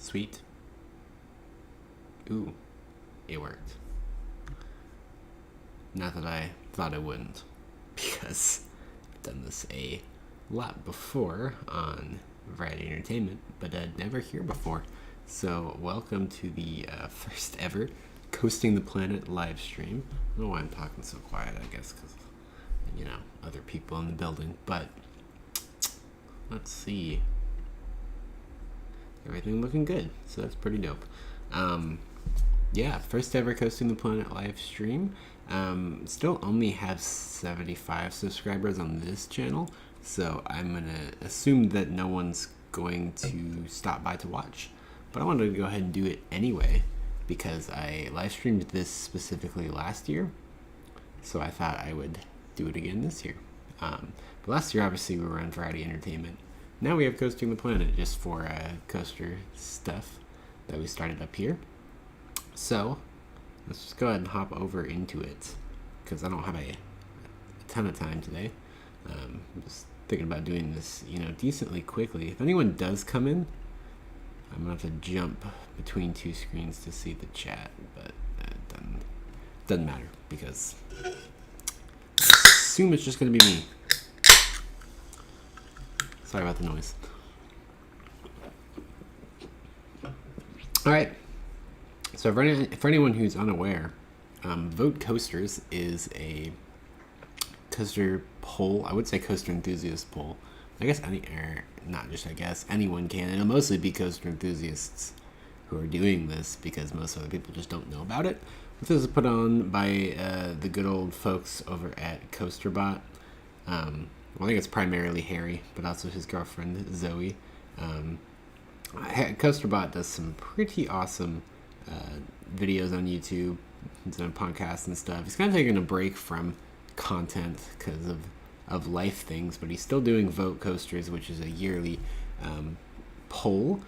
Sweet. Ooh, it worked. Not that I thought it wouldn't, because I've done this a lot before on Variety Entertainment, but never here before. So welcome to the first ever Coasting the Planet live stream. I don't know why I'm talking so quiet, I guess because, other people in the building. But let's see. Everything looking good, so that's pretty dope. Yeah, first ever Coasting the Planet live stream. Still only have 75 subscribers on this channel, so I'm gonna assume that no one's going to stop by to watch. But I wanted to go ahead and do it anyway because I live streamed this specifically last year, so I thought I would do it again this year. But last year, obviously, we were on Variety Entertainment. Now we have Coasting the Planet just for coaster stuff that we started up here. So let's just go ahead and hop over into it because I don't have a ton of time today. I'm just thinking about doing this, decently quickly. If anyone does come in, I'm gonna have to jump between two screens to see the chat, but it doesn't matter because I assume it's just gonna be me. Sorry about the noise. All right. So for anyone who's unaware, Vote Coasters is a coaster poll. I would say coaster enthusiast poll. I guess anyone can. It'll mostly be coaster enthusiasts who are doing this because most other people just don't know about it. This is put on by the good old folks over at CoasterBot. I think it's primarily Harry, but also his girlfriend Zoe. CoasterBot does some pretty awesome videos on YouTube. He's on podcasts and stuff. He's kind of taking a break from content because of life things, but he's still doing Vote Coasters, which is a yearly poll,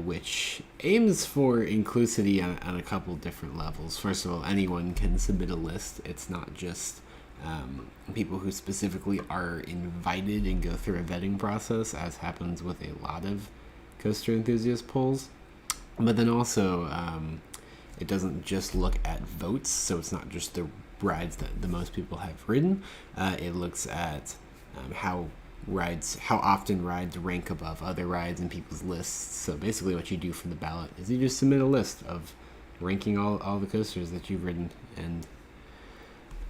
which aims for inclusivity on a couple different levels. First of all, anyone can submit a list. It's not just people who specifically are invited and go through a vetting process, as happens with a lot of coaster enthusiast polls. But then also, it doesn't just look at votes, so it's not just the rides that the most people have ridden. It looks at how often rides rank above other rides in people's lists. So basically what you do for the ballot is you just submit a list of ranking all the coasters that you've ridden, and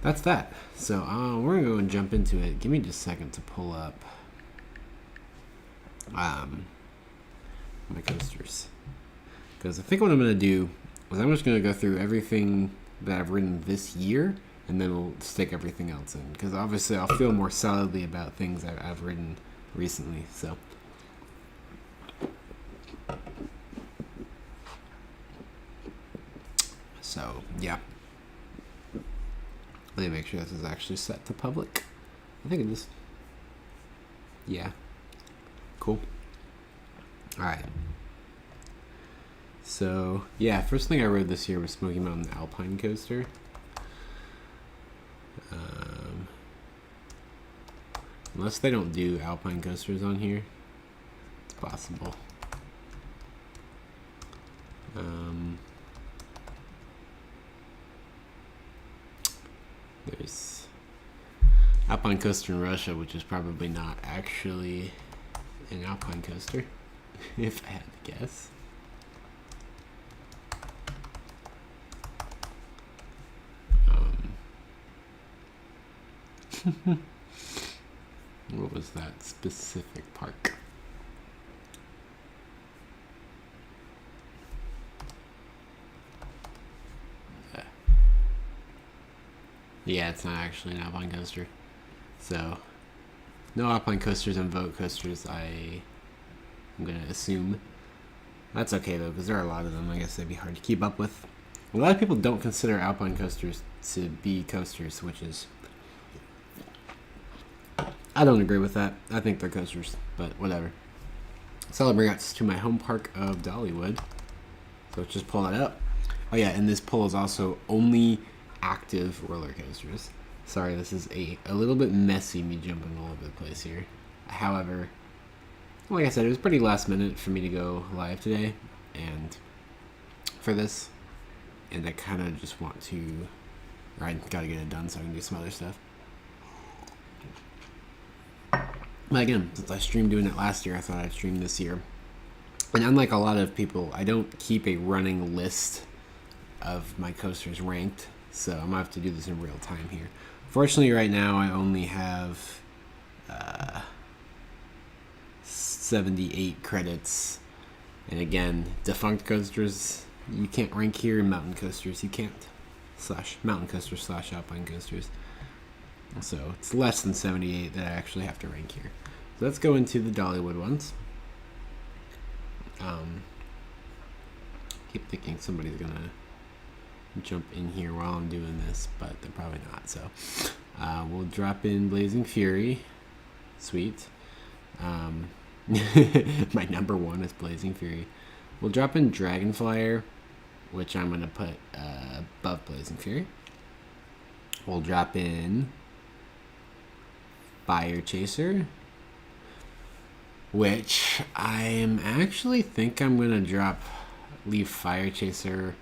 that's that. So we're going to go and jump into it. Give me just a second to pull up my coasters. Because I think what I'm going to do is I'm just going to go through everything that I've ridden this year, and then we'll stick everything else in. Because obviously I'll feel more solidly about things I've ridden recently. So yeah. Let me make sure this is actually set to public. I think it is. Yeah. Cool. Alright. So, yeah, first thing I rode this year was Smoky Mountain Alpine Coaster. Unless they don't do Alpine coasters on here, it's possible. There's Alpine Coaster in Russia, which is probably not actually an Alpine coaster, if I had to guess. What was that specific park? Yeah, it's not actually an Alpine coaster. So, no Alpine coasters and Vote coasters, I'm going to assume. That's okay, though, because there are a lot of them. I guess they'd be hard to keep up with. A lot of people don't consider Alpine coasters to be coasters, which is... I don't agree with that. I think they're coasters, but whatever. So I'll bring us to my home park of Dollywood. So let's just pull that up. Oh yeah, and this poll is also only active roller coasters. Sorry, this is a little bit messy, me jumping all over the place here. However, like I said, it was pretty last minute for me to go live today, and for this, and I kind of just want to, or I gotta get it done so I can do some other stuff. But again, since I streamed doing it last year, I thought I'd stream this year. And unlike a lot of people, I don't keep a running list of my coasters ranked, so I'm gonna have to do this in real time here. Fortunately, right now I only have 78 credits, and again, defunct coasters you can't rank here, and mountain coasters you can't. Mountain coasters / alpine coasters. So it's less than 78 that I actually have to rank here. So let's go into the Dollywood ones. Keep thinking somebody's gonna jump in here while I'm doing this, but they're probably not. So we'll drop in Blazing Fury. Sweet. My number one is Blazing Fury. We'll drop in Dragonflyer, which I'm gonna put above Blazing Fury. We'll drop in Fire Chaser, which I actually think I'm gonna leave Fire Chaser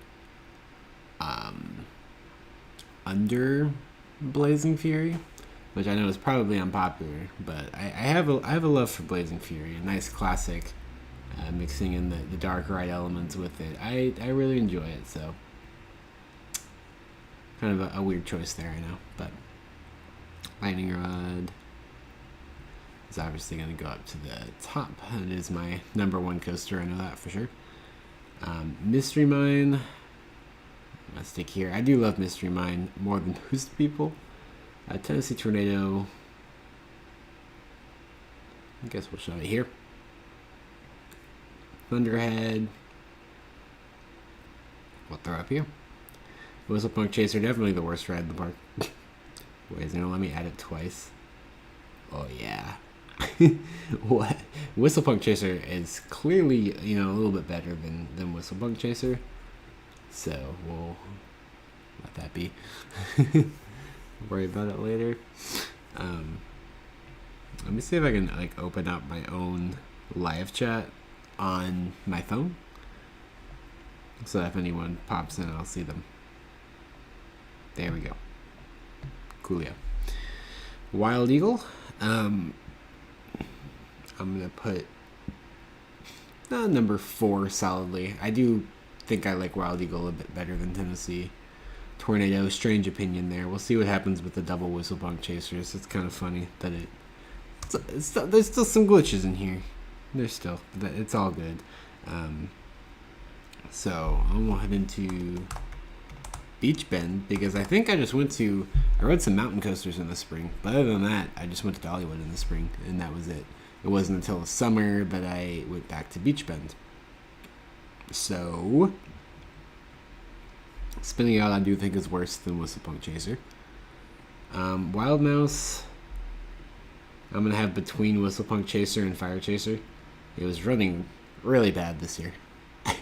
under Blazing Fury, which I know is probably unpopular, but I have a love for Blazing Fury, a nice classic, mixing in the dark ride elements with it. I really enjoy it, so kind of a weird choice there, I know, but Lightning Rod is obviously going to go up to the top. It is my number one coaster, I know that for sure. Mystery Mine, I'm going to stick here. I do love Mystery Mine more than most people. Tennessee Tornado, I guess we'll show it here. Thunderhead, we'll throw up here. Whistlepunk Chaser, definitely the worst ride in the park. Wait, is it gonna let me add it twice? Oh yeah. What? Whistlepunk Chaser is clearly, a little bit better than Whistlepunk Chaser. So we'll let that be. Worry about it later. Let me see if I can open up my own live chat on my phone, so if anyone pops in, I'll see them. There we go. Coolio. Wild Eagle. I'm gonna put number 4 solidly. I do think I like Wild Eagle a bit better than Tennessee Tornado. Strange opinion there. We'll see what happens with the double Whistlepunk Chasers. It's kind of funny that there's still some glitches in here. But it's all good. So I'm gonna head into Beach Bend, because I think I rode some mountain coasters in the spring, but other than that, I just went to Dollywood in the spring, and that was it. It wasn't until the summer that I went back to Beach Bend. So Spinning Out, I do think is worse than Whistlepunk Chaser. Wild Mouse, I'm gonna have between Whistlepunk Chaser and Fire Chaser. It was running really bad this year.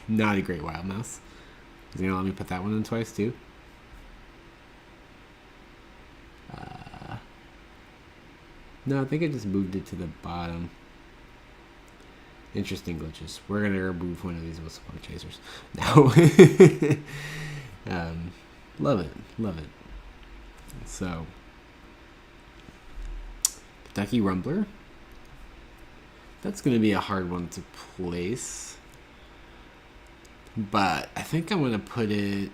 Not a great Wild Mouse. Is he gonna let me put that one in twice too? No, I think I just moved it to the bottom. Interesting glitches. We're gonna remove one of these Whistlepunk Chasers. No. Love it. So, Kentucky Rumbler. That's gonna be a hard one to place, but I think I'm gonna put it.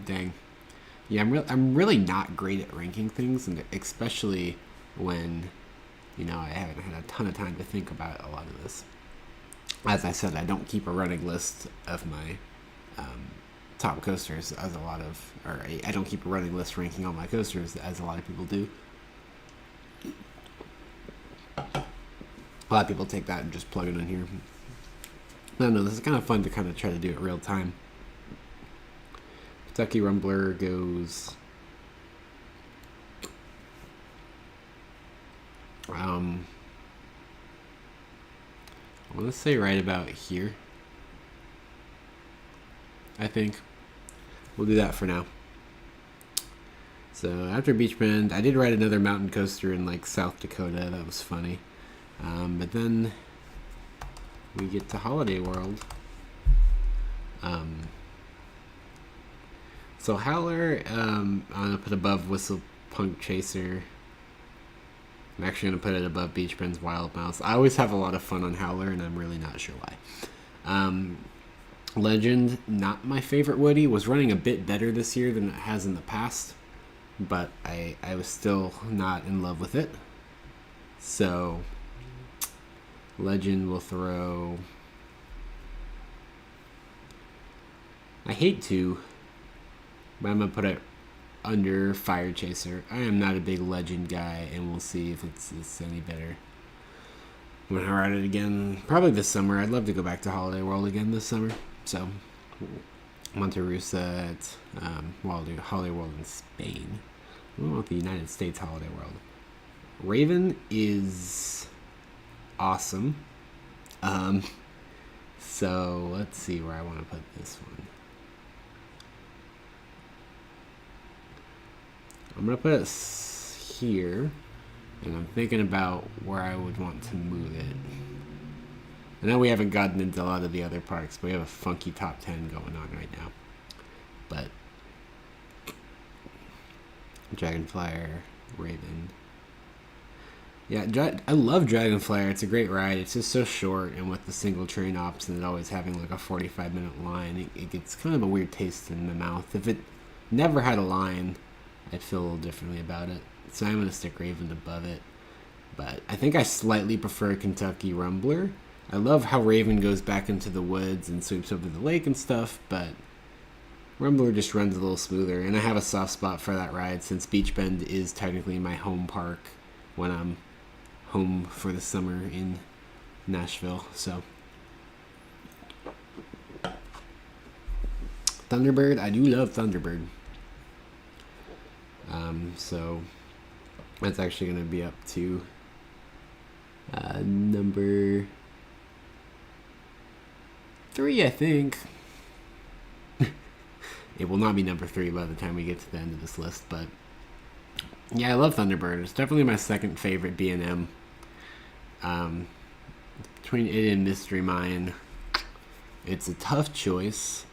Dang. Yeah, I'm really not great at ranking things, and especially when, I haven't had a ton of time to think about a lot of this. As I said, I don't keep a running list of my top coasters I don't keep a running list ranking all my coasters as a lot of people do. A lot of people take that and just plug it in here. I don't know, this is kind of fun to kind of try to do it real time. Kentucky Rumbler goes I want to say right about here. I think we'll do that for now. So after Beach Bend, I did ride another mountain coaster in like South Dakota. That was funny. But then we get to Holiday World. So Howler, I'm gonna put above Whistle Punk Chaser. I'm actually gonna put it above Beach Bend's Wild Mouse. I always have a lot of fun on Howler, and I'm really not sure why. Legend, not my favorite Woody. Was running a bit better this year than it has in the past, but I was still not in love with it. So Legend will throw. I hate to, but I'm gonna put it under Fire Chaser. I am not a big Legend guy, and we'll see if it's any better when I ride it again. Probably this summer. I'd love to go back to Holiday World again this summer. So Monterusa at Holiday World in Spain. I don't know about the United States Holiday World. Raven is awesome. So let's see where I want to put this one. I'm going to put it here, and I'm thinking about where I would want to move it. I know we haven't gotten into a lot of the other parks, but we have a funky top 10 going on right now. But Dragonflyer, Raven. Yeah, I love Dragonflyer. It's a great ride. It's just so short, and with the single train ops and it always having like a 45-minute line, it gets kind of a weird taste in the mouth. If it never had a line, I'd feel a little differently about it. So I'm going to stick Raven above it. But I think I slightly prefer Kentucky Rumbler. I love how Raven goes back into the woods and sweeps over the lake and stuff, but Rumbler just runs a little smoother. And I have a soft spot for that ride since Beach Bend is technically my home park when I'm home for the summer in Nashville. So Thunderbird, I do love Thunderbird. So that's actually going to be up to number 3, I think. It will not be number 3 by the time we get to the end of this list, but yeah, I love Thunderbird. It's definitely my second favorite B&M. Between it and Mystery Mine, it's a tough choice,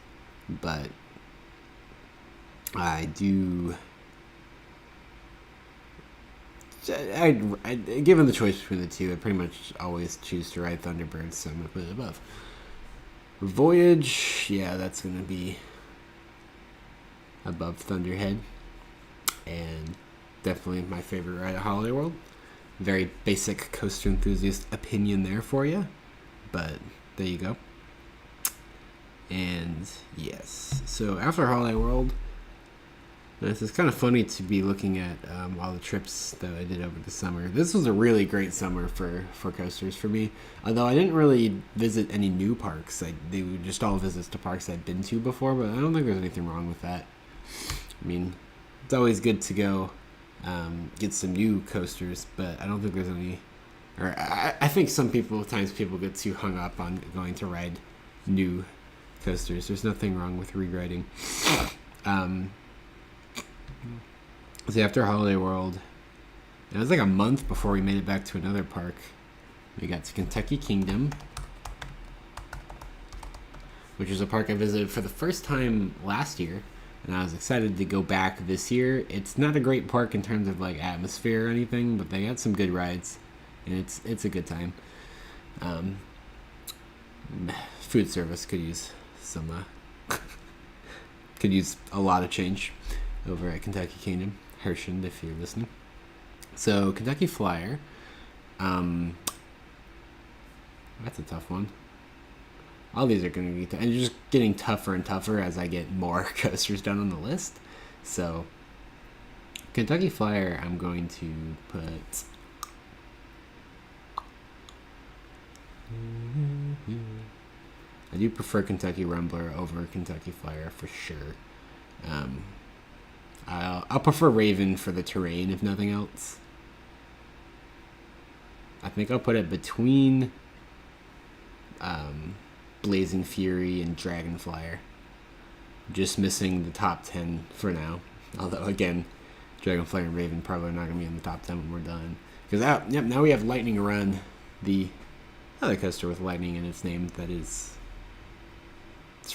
but I do. Given the choice between the two, I pretty much always choose to ride Thunderbird, so I'm going to put it above. Voyage, yeah, that's going to be above Thunderhead. And definitely my favorite ride at Holiday World. Very basic coaster enthusiast opinion there for you, but there you go. And yes, so after Holiday World, it's kind of funny to be looking at all the trips that I did over the summer. This was a really great summer for coasters for me. Although I didn't really visit any new parks. They were just all visits to parks I'd been to before, but I don't think there's anything wrong with that. I mean, it's always good to go get some new coasters, but I don't think there's any... Or I think sometimes people get too hung up on going to ride new coasters. There's nothing wrong with rewriting. So after Holiday World, it was like a month before we made it back to another park. We got to Kentucky Kingdom, which is a park I visited for the first time last year, and I was excited to go back this year. It's not a great park in terms of like atmosphere or anything, but they got some good rides, and it's a good time. Food service could use some could use a lot of change over at Kentucky Kingdom. Hershend, if you're listening. So Kentucky Flyer, that's a tough one. All these are going to be and just getting tougher and tougher as I get more coasters down on the list. So Kentucky Flyer, I'm going to put I do prefer Kentucky Rumbler over Kentucky Flyer for sure. I'll prefer Raven for the terrain, if nothing else. I think I'll put it between Blazing Fury and Dragonflyer. Just missing the top 10 for now. Although, again, Dragonflare and Raven probably not going to be in the top 10 when we're done. Because now we have Lightning Run, the other coaster with lightning in its name. It's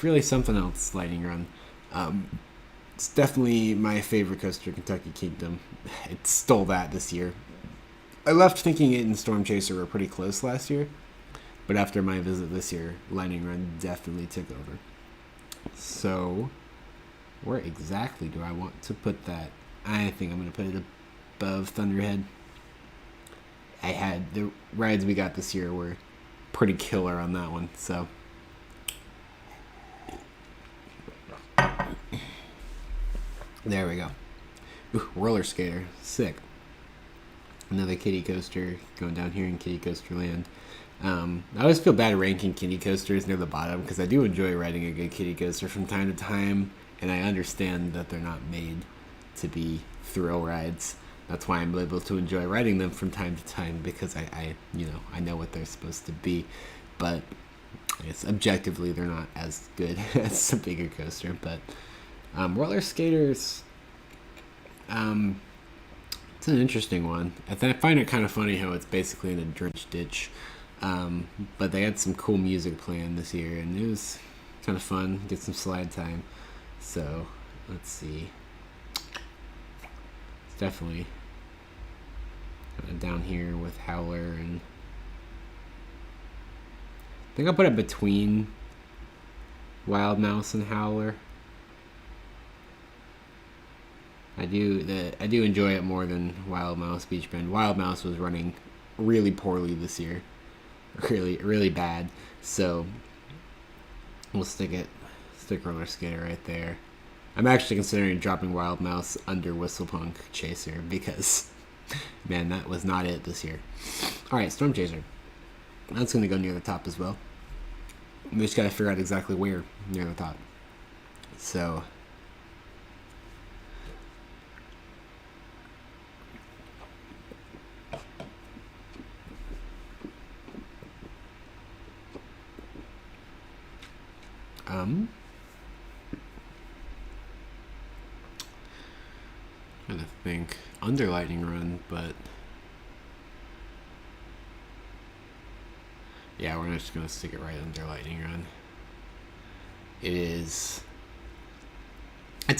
really something else, Lightning Run. It's definitely my favorite coaster, Kentucky Kingdom. It stole that this year. I left thinking it and Storm Chaser were pretty close last year, but after my visit this year, Lightning Run definitely took over. So, where exactly do I want to put that? I think I'm going to put it above Thunderhead. The rides we got this year were pretty killer on that one, so. There we go. Ooh, roller skater, sick. Another kiddie coaster going down here in Kiddie Coaster Land. I always feel bad ranking kiddie coasters near the bottom because I do enjoy riding a good kiddie coaster from time to time, and I understand that they're not made to be thrill rides. That's why I'm able to enjoy riding them from time to time, because I know what they're supposed to be. But I guess objectively they're not as good as a bigger coaster. But roller skaters, it's an interesting one. I find it kind of funny how it's basically in a drenched ditch. But they had some cool music playing this year, and it was kind of fun. Get some slide time. So let's see. It's definitely down here with Howler, and I think I'll put it between Wild Mouse and Howler. I do enjoy it more than Wild Mouse Beach Bend. Wild Mouse was running really poorly this year, really bad. So we'll stick roller skater right there. I'm actually considering dropping Wild Mouse under Whistlepunk Chaser because, man, that was not it this year. All right, Storm Chaser. That's going to go near the top as well. We just got to figure out exactly where near the top. So trying to think under Lightning Run, but yeah, we're just gonna stick it right under Lightning Run. It's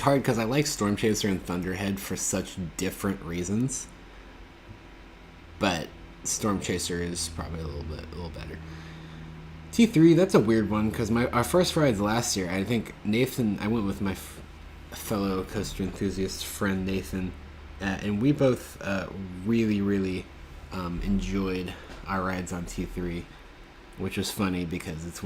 hard because I like Storm Chaser and Thunderhead for such different reasons, but Storm Chaser is probably a little better. T3, that's a weird one because our first rides last year, I think Nathan, I went with my fellow coaster enthusiast friend Nathan, and we both really enjoyed our rides on T3, which was funny because it's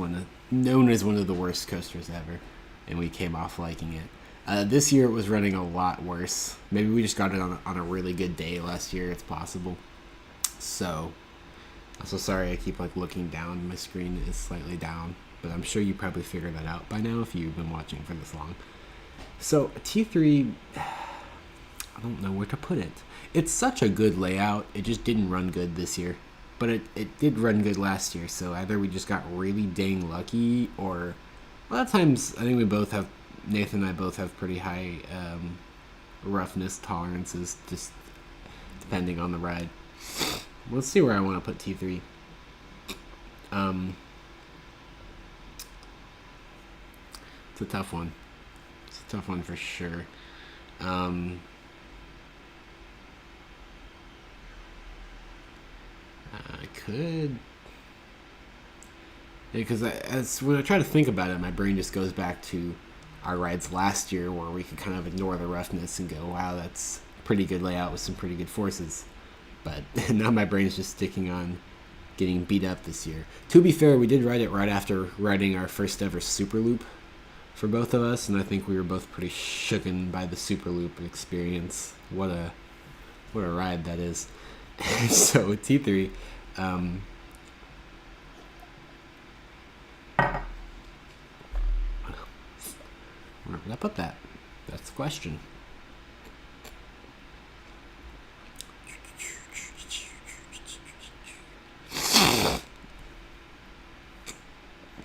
known as one of the worst coasters ever, and we came off liking it. This year it was running a lot worse. Maybe we just got it on a really good day last year. It's possible. So sorry I keep looking down. My screen is slightly down, but I'm sure you probably figured that out by now if you've been watching for this long. So T3, I don't know where to put it. It's such a good layout. It just didn't run good this year, but it did run good last year. So either we just got really dang lucky, or a lot of times I think Nathan and I both have pretty high roughness tolerances, just depending on the ride. Let's see where I want to put T3. It's a tough one. It's a tough one for sure. I could, because when I try to think about it, my brain just goes back to our rides last year where we could kind of ignore the roughness and go, wow, that's a pretty good layout with some pretty good forces. But now my brain's just sticking on getting beat up this year. To be fair, we did ride it right after riding our first ever Super Loop for both of us, and I think we were both pretty shooken by the Super Loop experience. What a ride that is. So T3, where would I put that? That's the question.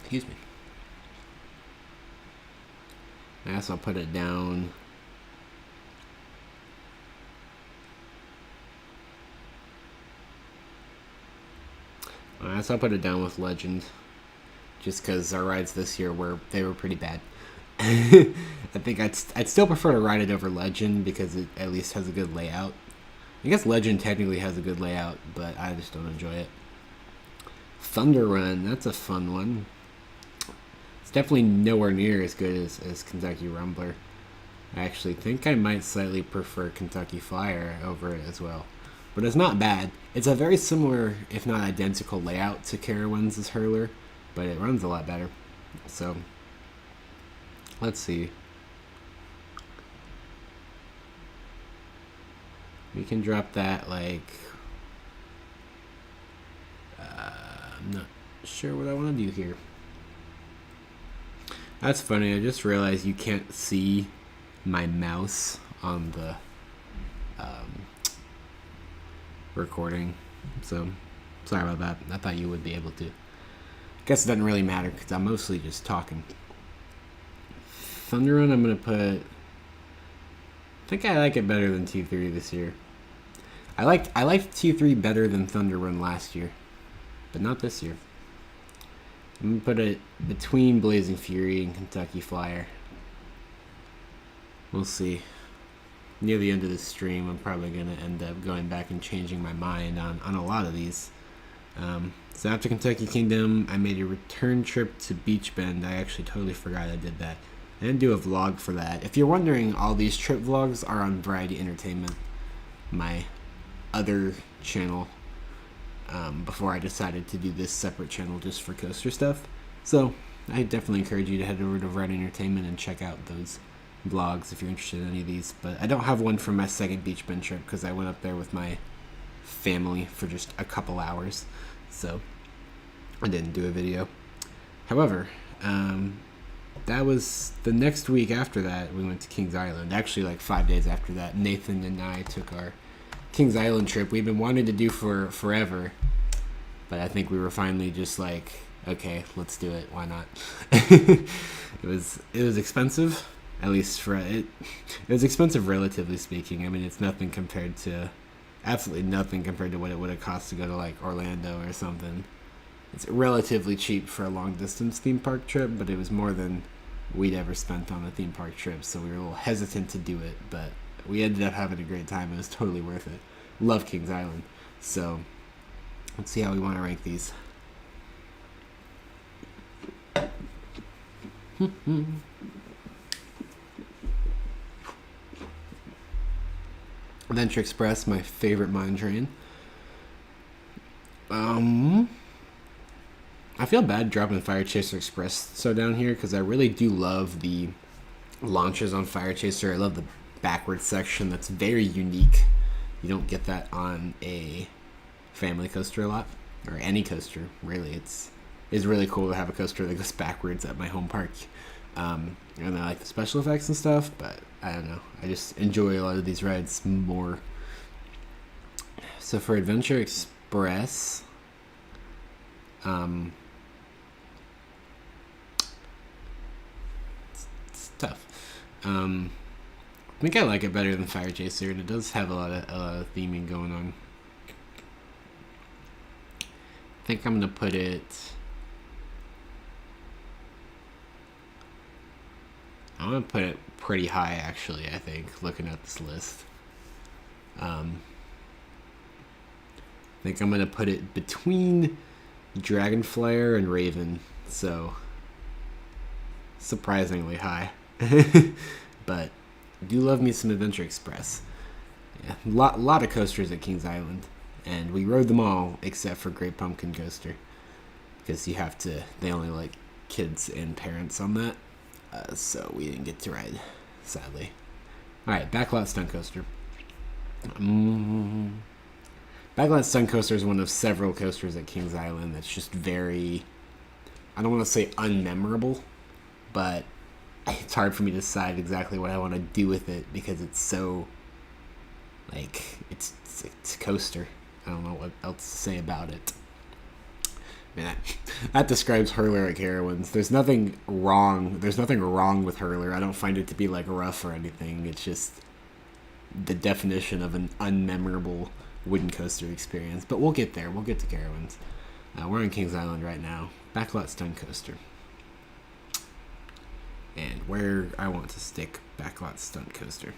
Excuse me. I guess I'll put it down guess I'll put it down with Legend, just because our rides this year were pretty bad. I think I'd still prefer to ride it over Legend because it at least has a good layout. I guess Legend technically has a good layout, but I just don't enjoy it. Thunder Run, that's a fun one. It's definitely nowhere near as good as Kentucky Rumbler. I actually think I might slightly prefer Kentucky Flyer over it as well. But it's not bad. It's a very similar, if not identical, layout to Carowinds' Hurler, but it runs a lot better. So, let's see. We can drop that, like... I'm not sure what I want to do here. That's funny, I just realized you can't see my mouse on the recording, so sorry about that. I thought you would be able to. Guess it doesn't really matter because I'm mostly just talking. Thunder Run, I'm gonna put... I think I like it better than T3 this year. I liked T3 better than Thunder Run last year, but not this year. I'm gonna put it between Blazing Fury and Kentucky Flyer. We'll see. Near the end of the stream, I'm probably going to end up going back and changing my mind on a lot of these. So after Kentucky Kingdom, I made a return trip to Beach Bend. I actually totally forgot I did that. I didn't do a vlog for that. If you're wondering, all these trip vlogs are on Variety Entertainment, my other channel, before I decided to do this separate channel just for coaster stuff. So I definitely encourage you to head over to Variety Entertainment and check out those vlogs if you're interested in any of these. But I don't have one from my second Beach Bend trip because I went up there with my family for just a couple hours, so I didn't do a video. However, that was the next week after that we went to Kings Island. Actually, like 5 days after that, Nathan and I took our Kings Island trip we've been wanting to do for forever, but I think we were finally just like, okay, let's do it, why not? It was expensive. At least for it was expensive, relatively speaking. I mean, it's nothing compared to, absolutely nothing compared to what it would have cost to go to like Orlando or something. It's relatively cheap for a long distance theme park trip, but it was more than we'd ever spent on a theme park trip, so we were a little hesitant to do it, but we ended up having a great time. It was totally worth it. Love Kings Island. So let's see how we want to rank these. Adventure Express, my favorite mine train. I feel bad dropping Fire Chaser Express so down here because I really do love the launches on Fire Chaser. I love the backward section. That's very unique. You don't get that on a family coaster a lot, or any coaster really. It's really cool to have a coaster that goes backwards at my home park. And I like the special effects and stuff, but I don't know. I just enjoy a lot of these rides more. So for Adventure Express, it's tough. I think I like it better than Fire Chaser, and it does have a lot of theming going on. I think I'm gonna put it. I'm going to put it pretty high, actually, I think, looking at this list. I think I'm going to put it between Dragonflyer and Raven, so surprisingly high. But I do love me some Adventure Express. Yeah, lot of coasters at Kings Island, and we rode them all except for Great Pumpkin Coaster, because you have to, they only like kids and parents on that. So we didn't get to ride, sadly. Alright, Backlot Stunt Coaster. Backlot Stunt Coaster is one of several coasters at Kings Island that's just very, I don't want to say unmemorable, but it's hard for me to decide exactly what I want to do with it because it's so, like, it's a coaster. I don't know what else to say about it. Man, that describes Hurler at Carowinds. There's nothing wrong with Hurler. I don't find it to be like rough or anything. It's just the definition of an unmemorable wooden coaster experience. But we'll get there. We'll get to Carowinds. We're on Kings Island right now. Backlot Stunt Coaster. And where I want to stick Backlot Stunt Coaster.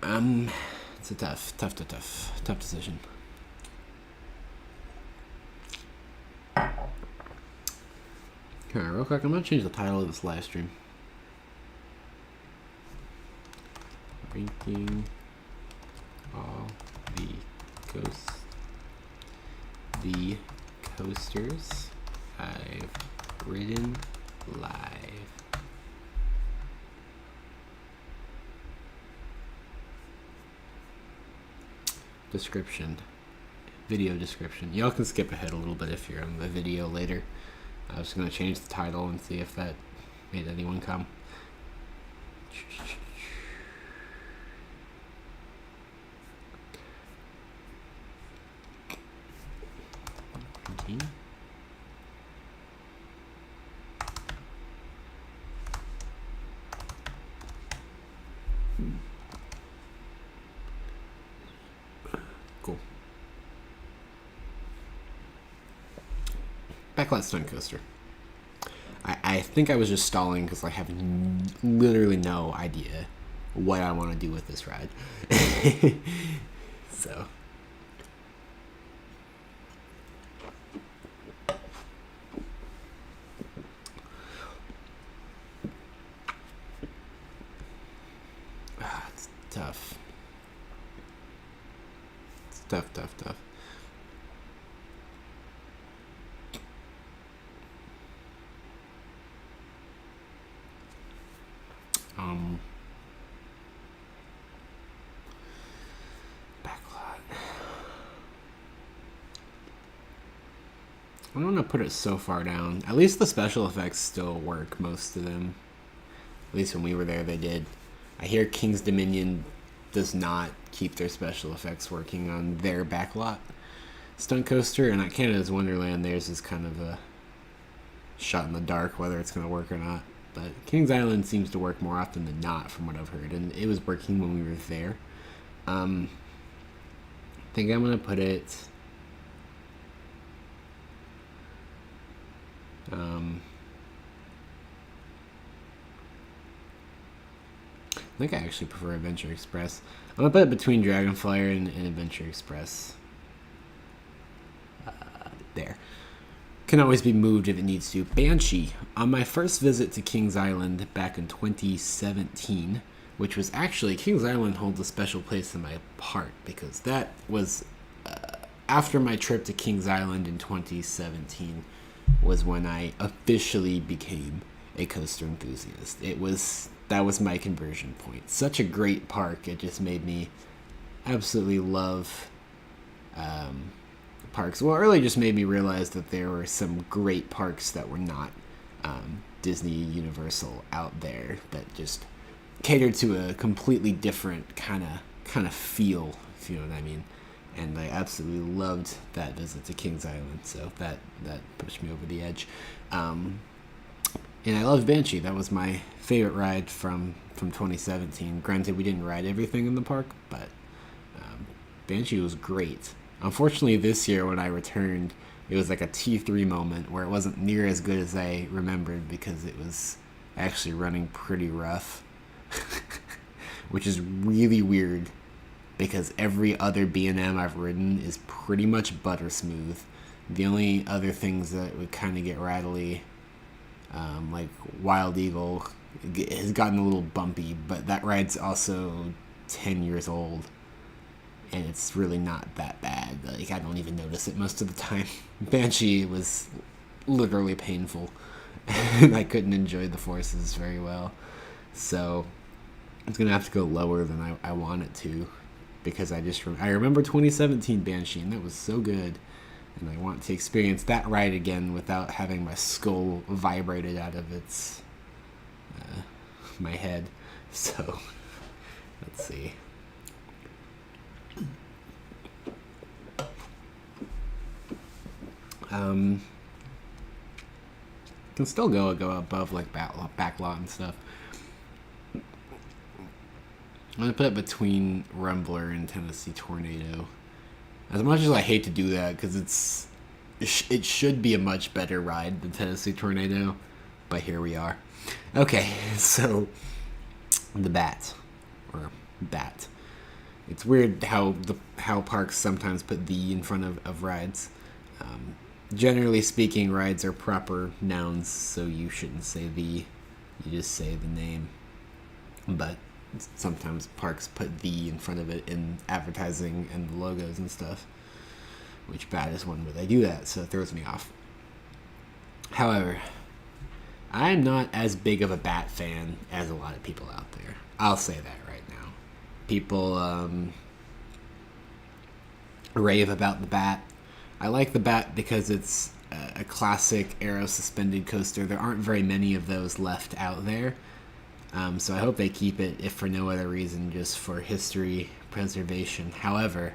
It's a tough decision. Alright, real quick, I'm gonna change the title of this live stream. Ranking all the coasters I've ridden live. Description. Video description. Y'all can skip ahead a little bit if you're on the video later. I was going to change the title and see if that made anyone come. Cool. Backlot Stunt Coaster. I think I was just stalling because I have literally no idea what I want to do with this ride. So. It's tough. It's tough. Backlot. I don't want to put it so far down. At least the special effects still work, most of them. At least when we were there, they did. I hear King's Dominion does not keep their special effects working on their Backlot Stunt Coaster, and at Canada's Wonderland, theirs is kind of a shot in the dark whether it's going to work or not. But Kings Island seems to work more often than not, from what I've heard, and it was working when we were there. I think I'm going to put it... I think I actually prefer Adventure Express. I'm going to put it between Dragonflyer and Adventure Express. There. Can always be moved if it needs to. Banshee. On my first visit to Kings Island back in 2017, which was actually, Kings Island holds a special place in my heart because that was after my trip to Kings Island in 2017 was when I officially became a coaster enthusiast. That was my conversion point. Such a great park. It just made me absolutely love parks. Well, it really just made me realize that there were some great parks that were not Disney Universal out there that just catered to a completely different kind of feel, if you know what I mean. And I absolutely loved that visit to Kings Island, so that pushed me over the edge. And I loved Banshee. That was my favorite ride from 2017. Granted, we didn't ride everything in the park, but Banshee was great. Unfortunately, this year when I returned, it was like a T3 moment where it wasn't near as good as I remembered because it was actually running pretty rough, which is really weird because every other B&M I've ridden is pretty much butter smooth. The only other things that would kind of get rattly, like Wild Eagle, has gotten a little bumpy, but that ride's also 10 years old. And it's really not that bad. Like, I don't even notice it most of the time. Banshee was literally painful. And I couldn't enjoy the forces very well. So, it's going to have to go lower than I want it to. Because I remember 2017 Banshee, and that was so good. And I want to experience that ride again without having my skull vibrated out of its... my head. So, let's see. Can still go above like backlot and stuff. I'm gonna put it between Rumbler and Tennessee Tornado. As much as I hate to do that, because it should be a much better ride than Tennessee Tornado, but here we are. Okay, so the bat, or bat. It's weird how parks sometimes put the in front of rides. Generally speaking, rides are proper nouns, so you shouldn't say the. You just say the name. But sometimes parks put the in front of it in advertising and the logos and stuff. Which bat is one where they do that, so it throws me off. However, I'm not as big of a bat fan as a lot of people out there. I'll say that right now. People rave about the bat. I like the bat because it's a classic aero suspended coaster. There aren't very many of those left out there. So I hope they keep it, if for no other reason, just for history preservation. However,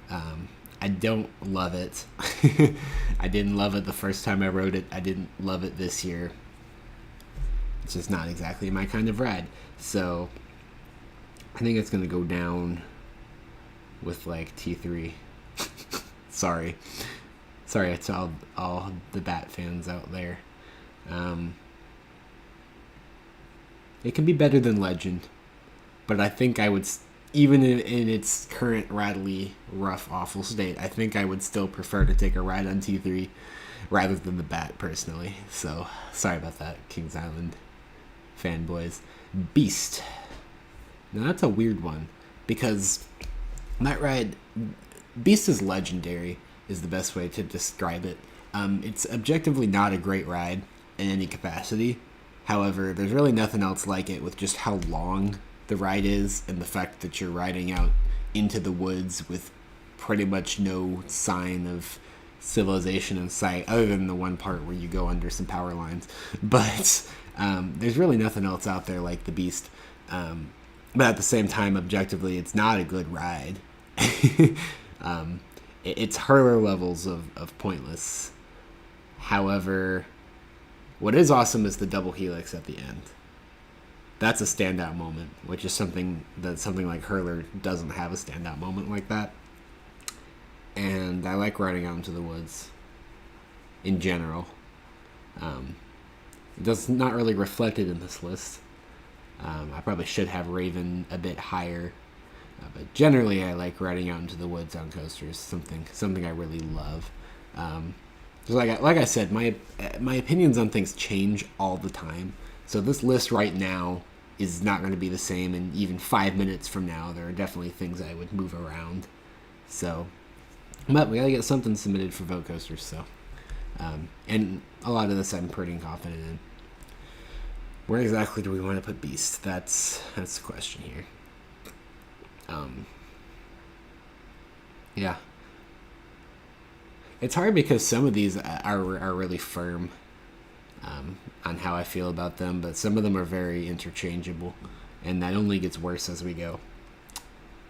I don't love it. I didn't love it the first time I rode it. I didn't love it this year. It's just not exactly my kind of ride. So I think it's going to go down with like T3. Sorry to all the bat fans out there. It can be better than Legend, but I think I would, even in its current rattly, rough, awful state, I think I would still prefer to take a ride on T3 rather than the bat, personally. So, sorry about that, Kings Island fanboys. Beast. Now, that's a weird one, because that ride, Beast is legendary, is the best way to describe it. It's objectively not a great ride in any capacity. However, there's really nothing else like it, with just how long the ride is and the fact that you're riding out into the woods with pretty much no sign of civilization in sight, other than the one part where you go under some power lines. But there's really nothing else out there like the Beast. But at the same time, objectively, it's not a good ride. It's hurler levels of pointless. However, what is awesome is the double helix at the end. That's a standout moment, which is something like Hurler doesn't have a standout moment like that. And I like riding out into the woods in general. That's not really reflected in this list. I probably should have Raven a bit higher. But generally, I like riding out into the woods on coasters. Something I really love. So like I said, my opinions on things change all the time. So this list right now is not going to be the same, and even 5 minutes from now, there are definitely things I would move around. So, but we gotta get something submitted for Vote Coasters. So, and a lot of this I'm pretty confident in. Where exactly do we want to put Beast? That's the question here. Yeah. It's hard because some of these are really firm on how I feel about them, but some of them are very interchangeable, and that only gets worse as we go.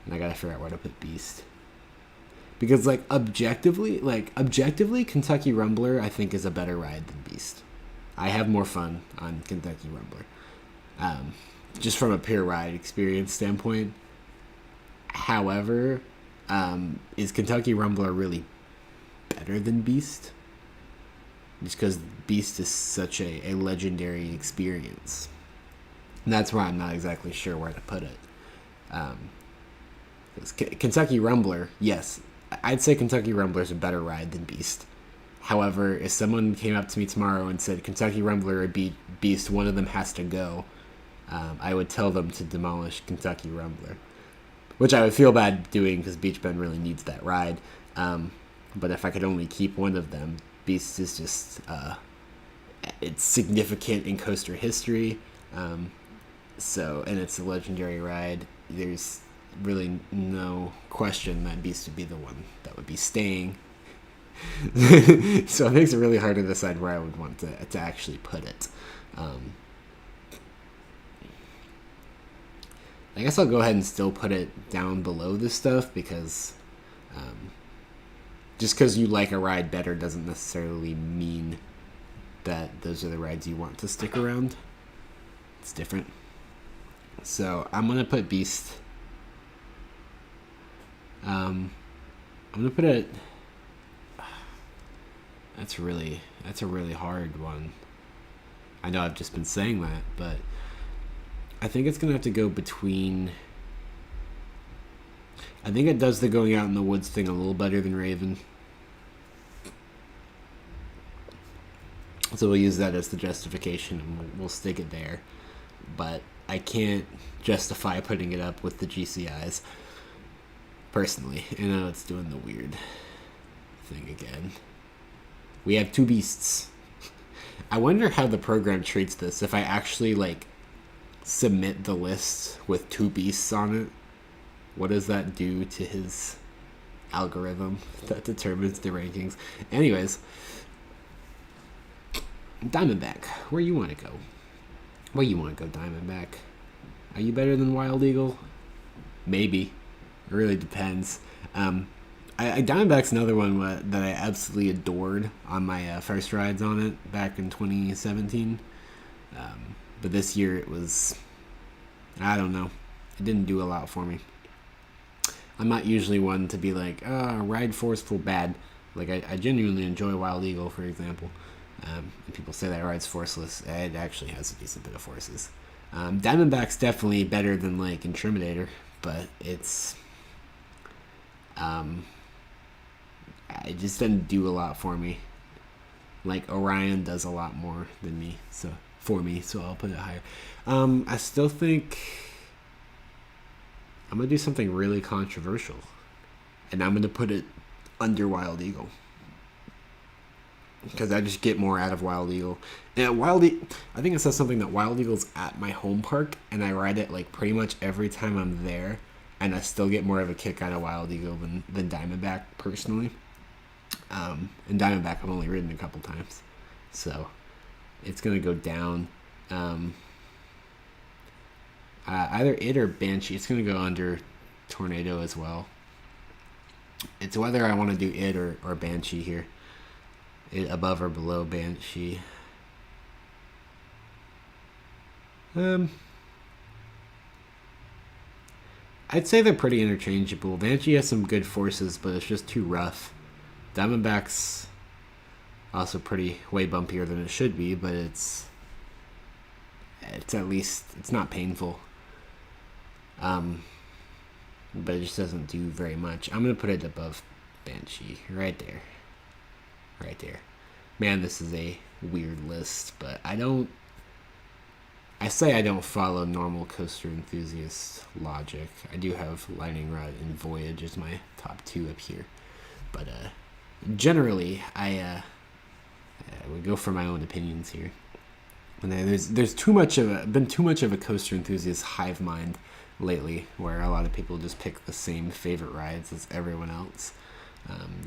And I gotta figure out where to put Beast. Because objectively, Kentucky Rumbler I think is a better ride than Beast. I have more fun on Kentucky Rumbler, just from a pure ride experience standpoint. However, is Kentucky Rumbler really better than Beast? Just because Beast is such a legendary experience. And that's why I'm not exactly sure where to put it. Kentucky Rumbler, yes, I'd say Kentucky Rumbler is a better ride than Beast. However, if someone came up to me tomorrow and said Kentucky Rumbler or Beast, one of them has to go, I would tell them to demolish Kentucky Rumbler. Which I would feel bad doing because Beach Bend really needs that ride. But if I could only keep one of them, Beast is just, it's significant in coaster history. And it's a legendary ride. There's really no question that Beast would be the one that would be staying. So it makes it really hard to decide where I would want to actually put it. I guess I'll go ahead and still put it down below this stuff because just because you like a ride better doesn't necessarily mean that those are the rides you want to stick around. It's different. So I'm going to put Beast. I'm gonna put it. That's a really hard one. I know I've just been saying that, but I think it's gonna have to go between. I think it does the going out in the woods thing a little better than Raven. So we'll use that as the justification and we'll stick it there. But I can't justify putting it up with the GCIs. Personally. I know it's doing the weird thing again. We have two beasts. I wonder how the program treats this. If I actually, like, submit the list with two beasts on it, what does that do to his algorithm that determines the rankings? Anyways, Diamondback, where you want to go? Where you want to go, Diamondback? Are you better than Wild Eagle? Maybe. It really depends. Diamondback's another one that I absolutely adored on my first rides on it back in 2017. But this year it was, I don't know. It didn't do a lot for me. I'm not usually one to be like, ride forceful bad. Like, I genuinely enjoy Wild Eagle, for example. And people say that ride's forceless. It actually has a decent bit of forces. Diamondback's definitely better than, like, Intimidator, but it's... it just doesn't do a lot for me. Like, Orion does a lot more than me, so I'll put it higher. I still think I'm gonna do something really controversial, and I'm gonna put it under Wild Eagle because I just get more out of Wild Eagle. And I think it says something that Wild Eagle's at my home park, and I ride it like pretty much every time I'm there, and I still get more of a kick out of Wild Eagle than Diamondback personally. And Diamondback I've only ridden a couple times, so it's gonna go down. Either it or Banshee. It's gonna go under Tornado as well. It's whether I want to do it or Banshee here. It above or below Banshee. I'd say they're pretty interchangeable. Banshee has some good forces, but it's just too rough. Diamondback's also way bumpier than it should be, but it's at least, it's not painful. But it just doesn't do very much. I'm gonna put it above Banshee, right there. Right there. Man, this is a weird list, but I don't follow normal coaster enthusiast logic. I do have Lightning Rod and Voyage as my top two up here, but generally I would go for my own opinions here. And there's been too much of a coaster enthusiast hive mind lately, where a lot of people just pick the same favorite rides as everyone else.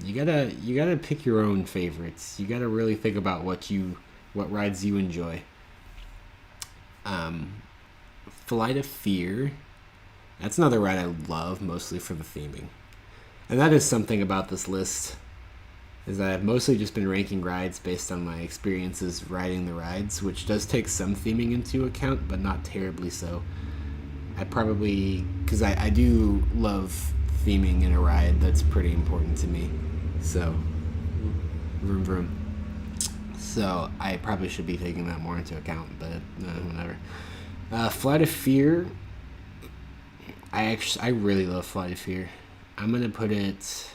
You gotta pick your own favorites. You gotta really think about what rides you enjoy. Flight of Fear, that's another ride I love, mostly for the theming. And that is something about this list, is that I've mostly just been ranking rides based on my experiences riding the rides, which does take some theming into account, but not terribly so. Because I do love theming in a ride. That's pretty important to me. So, vroom vroom. So I probably should be taking that more into account, but whatever. Flight of Fear. I really love Flight of Fear. I'm gonna put it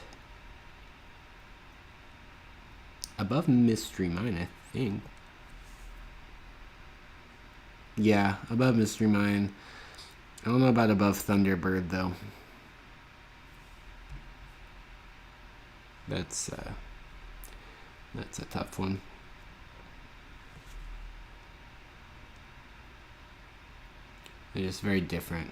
above Mystery Mine, I think. Yeah, above Mystery Mine. I don't know about above Thunderbird, though. That's a tough one. They're just very different.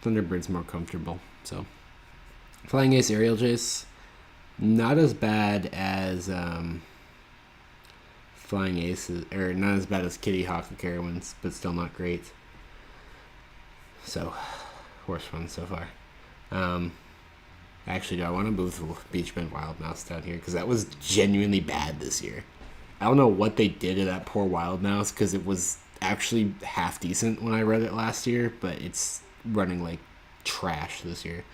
Thunderbird's more comfortable, so. Flying Ace Aerial Chase, not as bad as Flying Ace, or not as bad as Kitty Hawk and Carowinds, but still not great. So, worst one so far. Actually, do I want to move Beach Bend Wild Mouse down here? Because that was genuinely bad this year. I don't know what they did to that poor Wild Mouse, because it was actually half decent when I read it last year, but it's running like trash this year.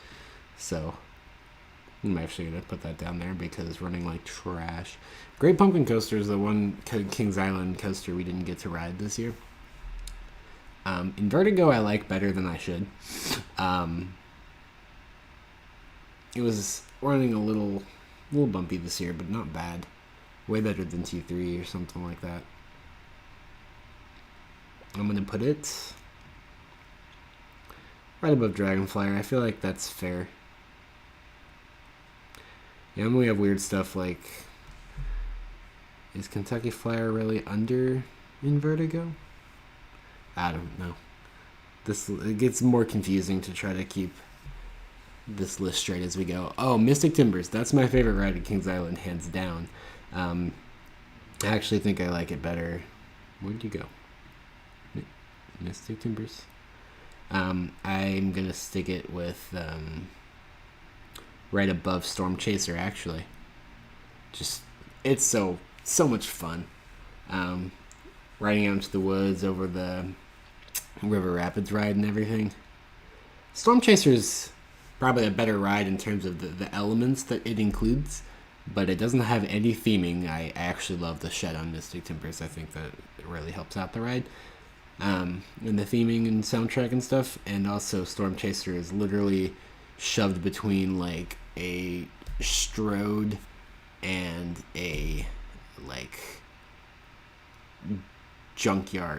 So I'm actually going to put that down there because it's running like trash. Great Pumpkin Coaster is the one Kings Island coaster we didn't get to ride this year. In Vertigo, I like better than I should. It was running a little bumpy this year, but not bad. Way better than T3 or something like that. I'm going to put it right above Dragonflyer. I feel like that's fair. Yeah, and we have weird stuff like, is Kentucky Flyer really under in Vertigo? I don't know. It gets more confusing to try to keep this list straight as we go. Oh, Mystic Timbers. That's my favorite ride at Kings Island, hands down. I actually think I like it better. Where'd you go? Mystic Timbers? I'm going to stick it with right above Storm Chaser, actually. Just, it's so much fun. Riding out into the woods over the River Rapids ride and everything. Storm Chaser's probably a better ride in terms of the elements that it includes, but it doesn't have any theming. I actually love the shed on Mystic Timbers. I think that it really helps out the ride. And the theming and soundtrack and stuff. And also Storm Chaser is literally shoved between like a Strode and a like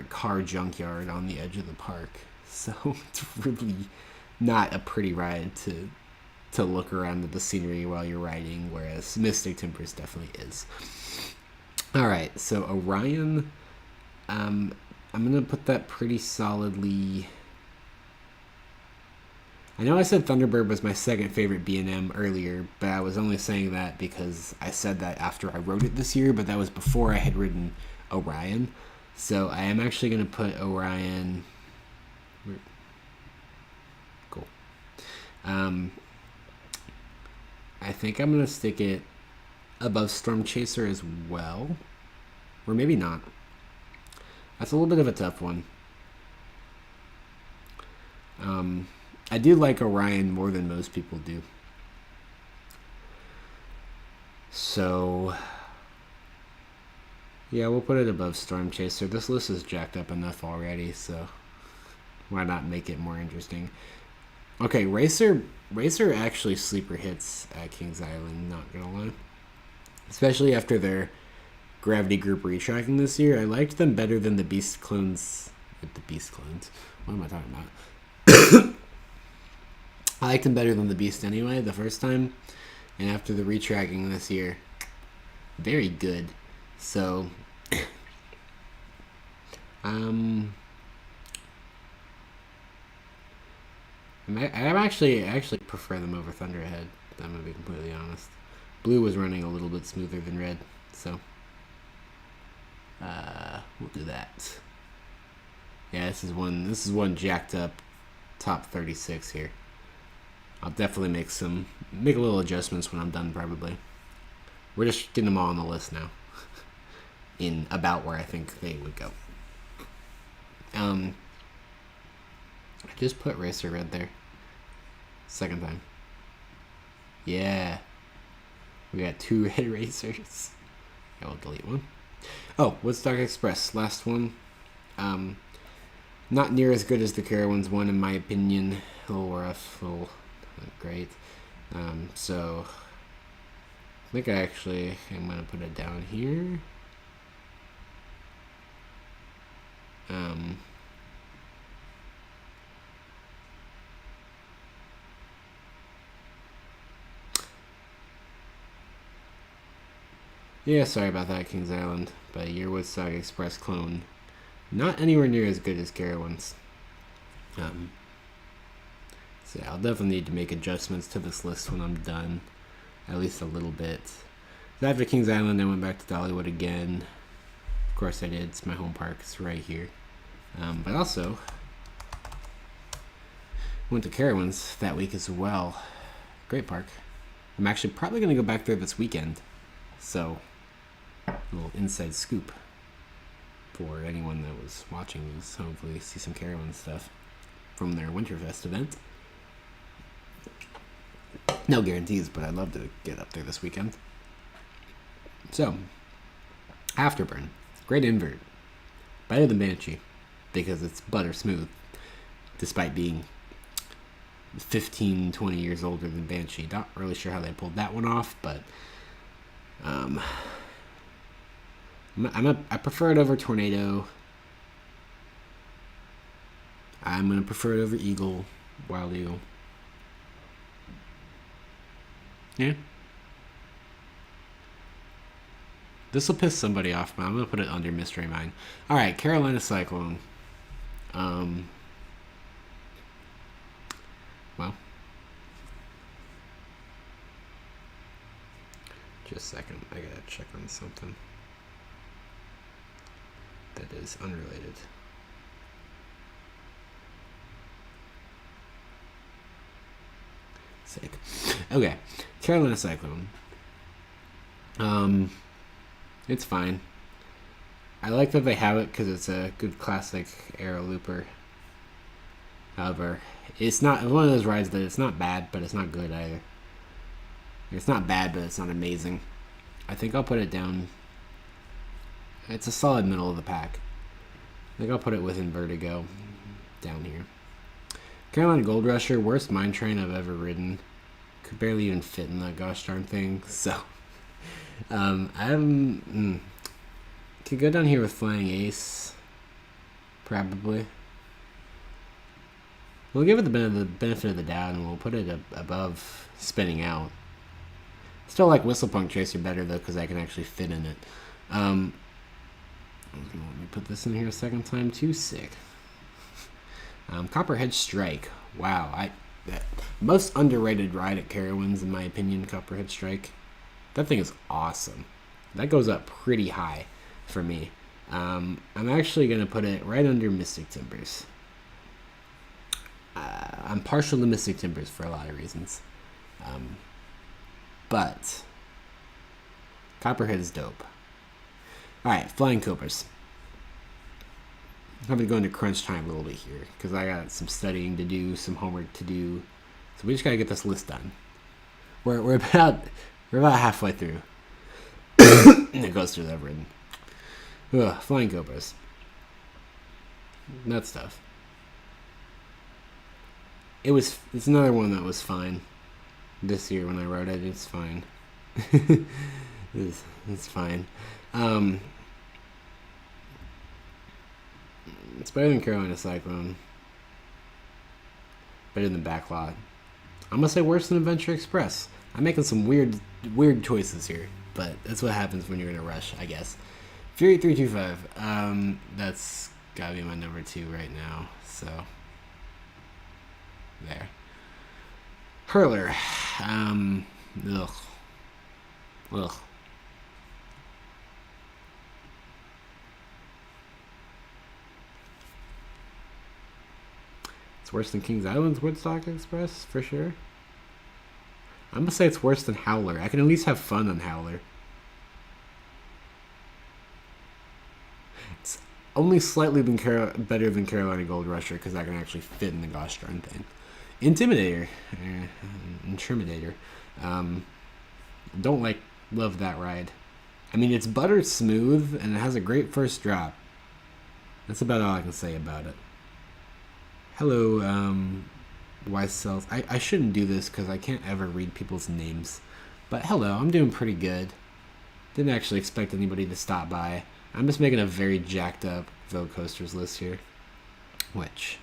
car junkyard on the edge of the park. So it's really not a pretty ride to look around at the scenery while you're riding, whereas Mystic Timbers definitely is. Alright, so Orion, I'm going to put that pretty solidly. I know I said Thunderbird was my second favorite B&M earlier, but I was only saying that because I said that after I wrote it this year, but that was before I had ridden Orion. So I am actually going to put Orion. Cool. I think I'm going to stick it above Storm Chaser as well. Or maybe not. That's a little bit of a tough one. I do like Orion more than most people do. So, yeah, we'll put it above Storm Chaser. This list is jacked up enough already, so why not make it more interesting? Okay, Racer actually sleeper hits at Kings Island, not gonna lie. Especially after their Gravity Group retracking this year. I liked them better than the Beast Clones. The Beast Clones? What am I talking about? I liked them better than the Beast anyway, the first time. And after the retracking this year, very good. So, I actually prefer them over Thunderhead. I'm gonna be completely honest. Blue was running a little bit smoother than red, so we'll do that. Yeah, this is one jacked up top 36 here. I'll definitely make a little adjustments when I'm done, probably. We're just getting them all on the list now. In about where I think they would go. I just put Racer Red there. Second time. Yeah. We got 2 red racers. I will delete one. Oh, Woodstock Express. Last one. Not near as good as the Carowinds one, in my opinion. A little rough. A little not great. So, I think I'm going to put it down here. Yeah, sorry about that, Kings Island. But your Woodstock Express clone, not anywhere near as good as Carowinds. So yeah, I'll definitely need to make adjustments to this list when I'm done. At least a little bit. So after Kings Island, I went back to Dollywood again. Of course I did. It's my home park. It's right here. But also, went to Carowinds that week as well. Great park. I'm actually probably going to go back there this weekend. So, little inside scoop for anyone that was watching these. Hopefully see some Carolyn stuff from their Winterfest event. No guarantees, but I'd love to get up there this weekend. So, Afterburn. Great invert. Better than Banshee, because it's butter smooth, despite being 15, 20 years older than Banshee. Not really sure how they pulled that one off, but I prefer it over Tornado. I'm going to prefer it over Eagle, Wild Eagle. Yeah. This will piss somebody off, but I'm going to put it under Mystery Mine. Alright, Carolina Cyclone. Well. Just a second. I got to check on something that is unrelated. Sick. Okay. Carolina Cyclone. It's fine. I like that they have it because it's a good classic aero looper. However, it's not one of those rides that it's not bad, but it's not good either. It's not bad, but it's not amazing. I think I'll put it down. It's a solid middle of the pack. I think I'll put it within Vertigo down here. Carolina Gold Rusher, worst mine train I've ever ridden. Could barely even fit in that gosh darn thing. So, could go down here with Flying Ace, probably. We'll give it the benefit of the doubt, and we'll put it above Spinning Out. Still like Whistlepunk Tracer better though, because I can actually fit in it. Let me put this in here a second time too. Sick. Copperhead Strike. Wow, most underrated ride at Carowinds in my opinion. Copperhead Strike. That thing is awesome. That goes up pretty high for me. I'm actually gonna put it right under Mystic Timbers. I'm partial to Mystic Timbers for a lot of reasons. But Copperhead is dope. Alright, Flying Cobras. I'm going to go into crunch time a little bit here because I got some studying to do, some homework to do. So we just got to get this list done. We're about halfway through. And it goes through that Ridden. Flying Cobras. That stuff. It's another one that was fine this year when I wrote it. It's fine. It's fine. It's better than Carolina Cyclone. Better than Backlot. I'm gonna say worse than Adventure Express. I'm making some weird choices here, but that's what happens when you're in a rush, I guess. Fury 325. That's gotta be my number 2 right now. So there. Hurler. Ugh. It's worse than Kings Island's Woodstock Express, for sure. I'm gonna say it's worse than Howler. I can at least have fun on Howler. It's only slightly better than Carolina Gold Rusher because I can actually fit in the gosh darn thing. Intimidator. Don't love that ride. I mean, it's butter smooth and it has a great first drop. That's about all I can say about it. Hello, Wise Cells. I shouldn't do this because I can't ever read people's names. But hello, I'm doing pretty good. Didn't actually expect anybody to stop by. I'm just making a very jacked up Vogue Coasters list here. Which,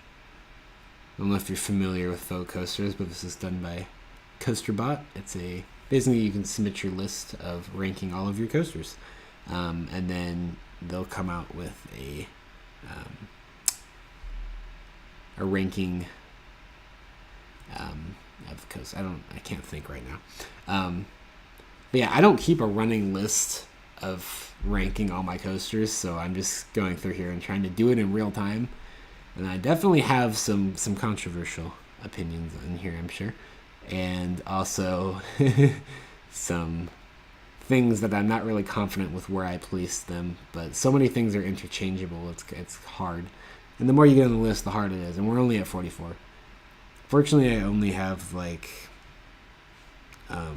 I don't know if you're familiar with Vogue Coasters, but this is done by CoasterBot. It's basically you can submit your list of ranking all of your coasters. And then they'll come out with a ranking of coast. I can't think right now. But yeah, I don't keep a running list of ranking all my coasters, so I'm just going through here and trying to do it in real time. And I definitely have some controversial opinions in here, I'm sure. And also some things that I'm not really confident with where I place them, but so many things are interchangeable. It's hard, and the more you get on the list, the harder it is. And we're only at 44. Fortunately, I only have like how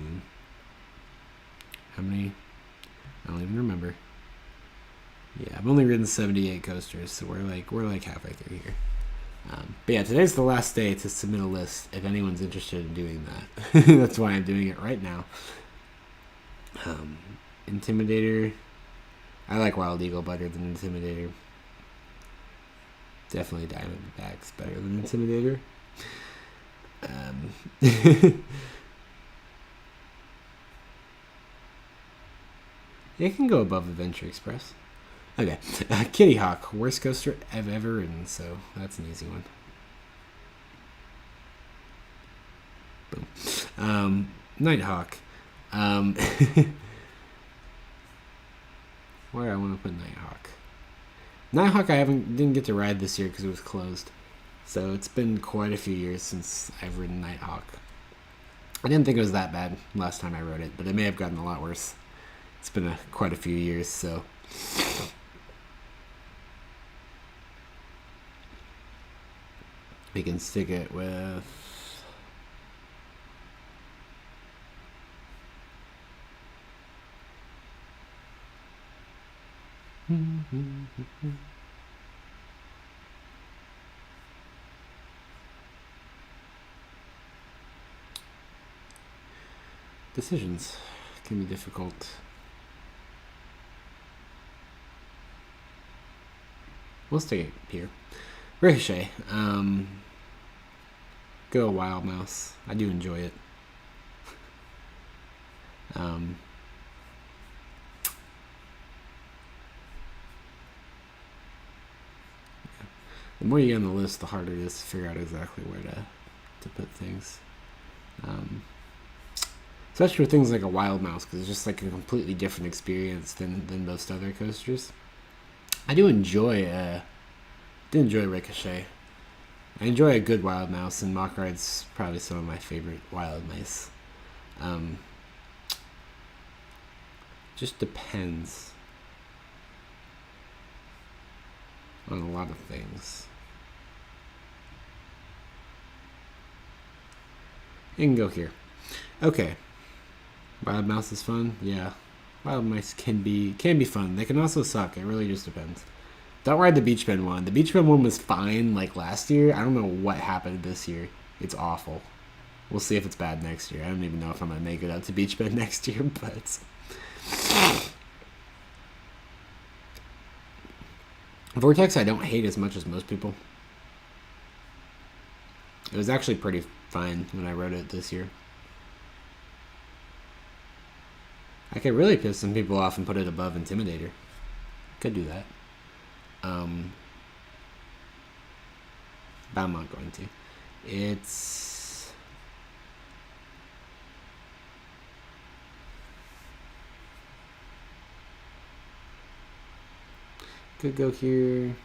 many? I don't even remember. Yeah, I've only ridden 78 coasters, so we're like halfway through here. But yeah, today's the last day to submit a list if anyone's interested in doing that. That's why I'm doing it right now. Intimidator. I like Wild Eagle better than Intimidator. Definitely Diamondback's better than Intimidator. It can go above Adventure Express. Okay. Kitty Hawk. Worst coaster I've ever ridden, so that's an easy one. Boom. Nighthawk. Where I want to put Nighthawk. Nighthawk I didn't get to ride this year because it was closed. So it's been quite a few years since I've ridden Nighthawk. I didn't think it was that bad last time I rode it, but it may have gotten a lot worse. It's been quite a few years, so... We can stick it with... Decisions can be difficult. We'll stick it here. Ricochet. Go Wild Mouse. I do enjoy it. The more you get on the list, the harder it is to figure out exactly where to put things. Especially with things like a Wild Mouse, because it's just like a completely different experience than most other coasters. I do enjoy Ricochet. I enjoy a good Wild Mouse, and Mock Ride's probably some of my favorite Wild Mice. Just depends on a lot of things. You can go here. Okay. Wild Mouse is fun? Yeah. Wild Mice can be fun. They can also suck. It really just depends. Don't ride the Beach Bend one. The Beach Bend one was fine like last year. I don't know what happened this year. It's awful. We'll see if it's bad next year. I don't even know if I'm going to make it out to Beach Bend next year, but... Vortex I don't hate as much as most people. It was actually pretty fine when I rode it this year. I could really piss some people off and put it above Intimidator. Could do that. But I'm not going to. It's... Could go here.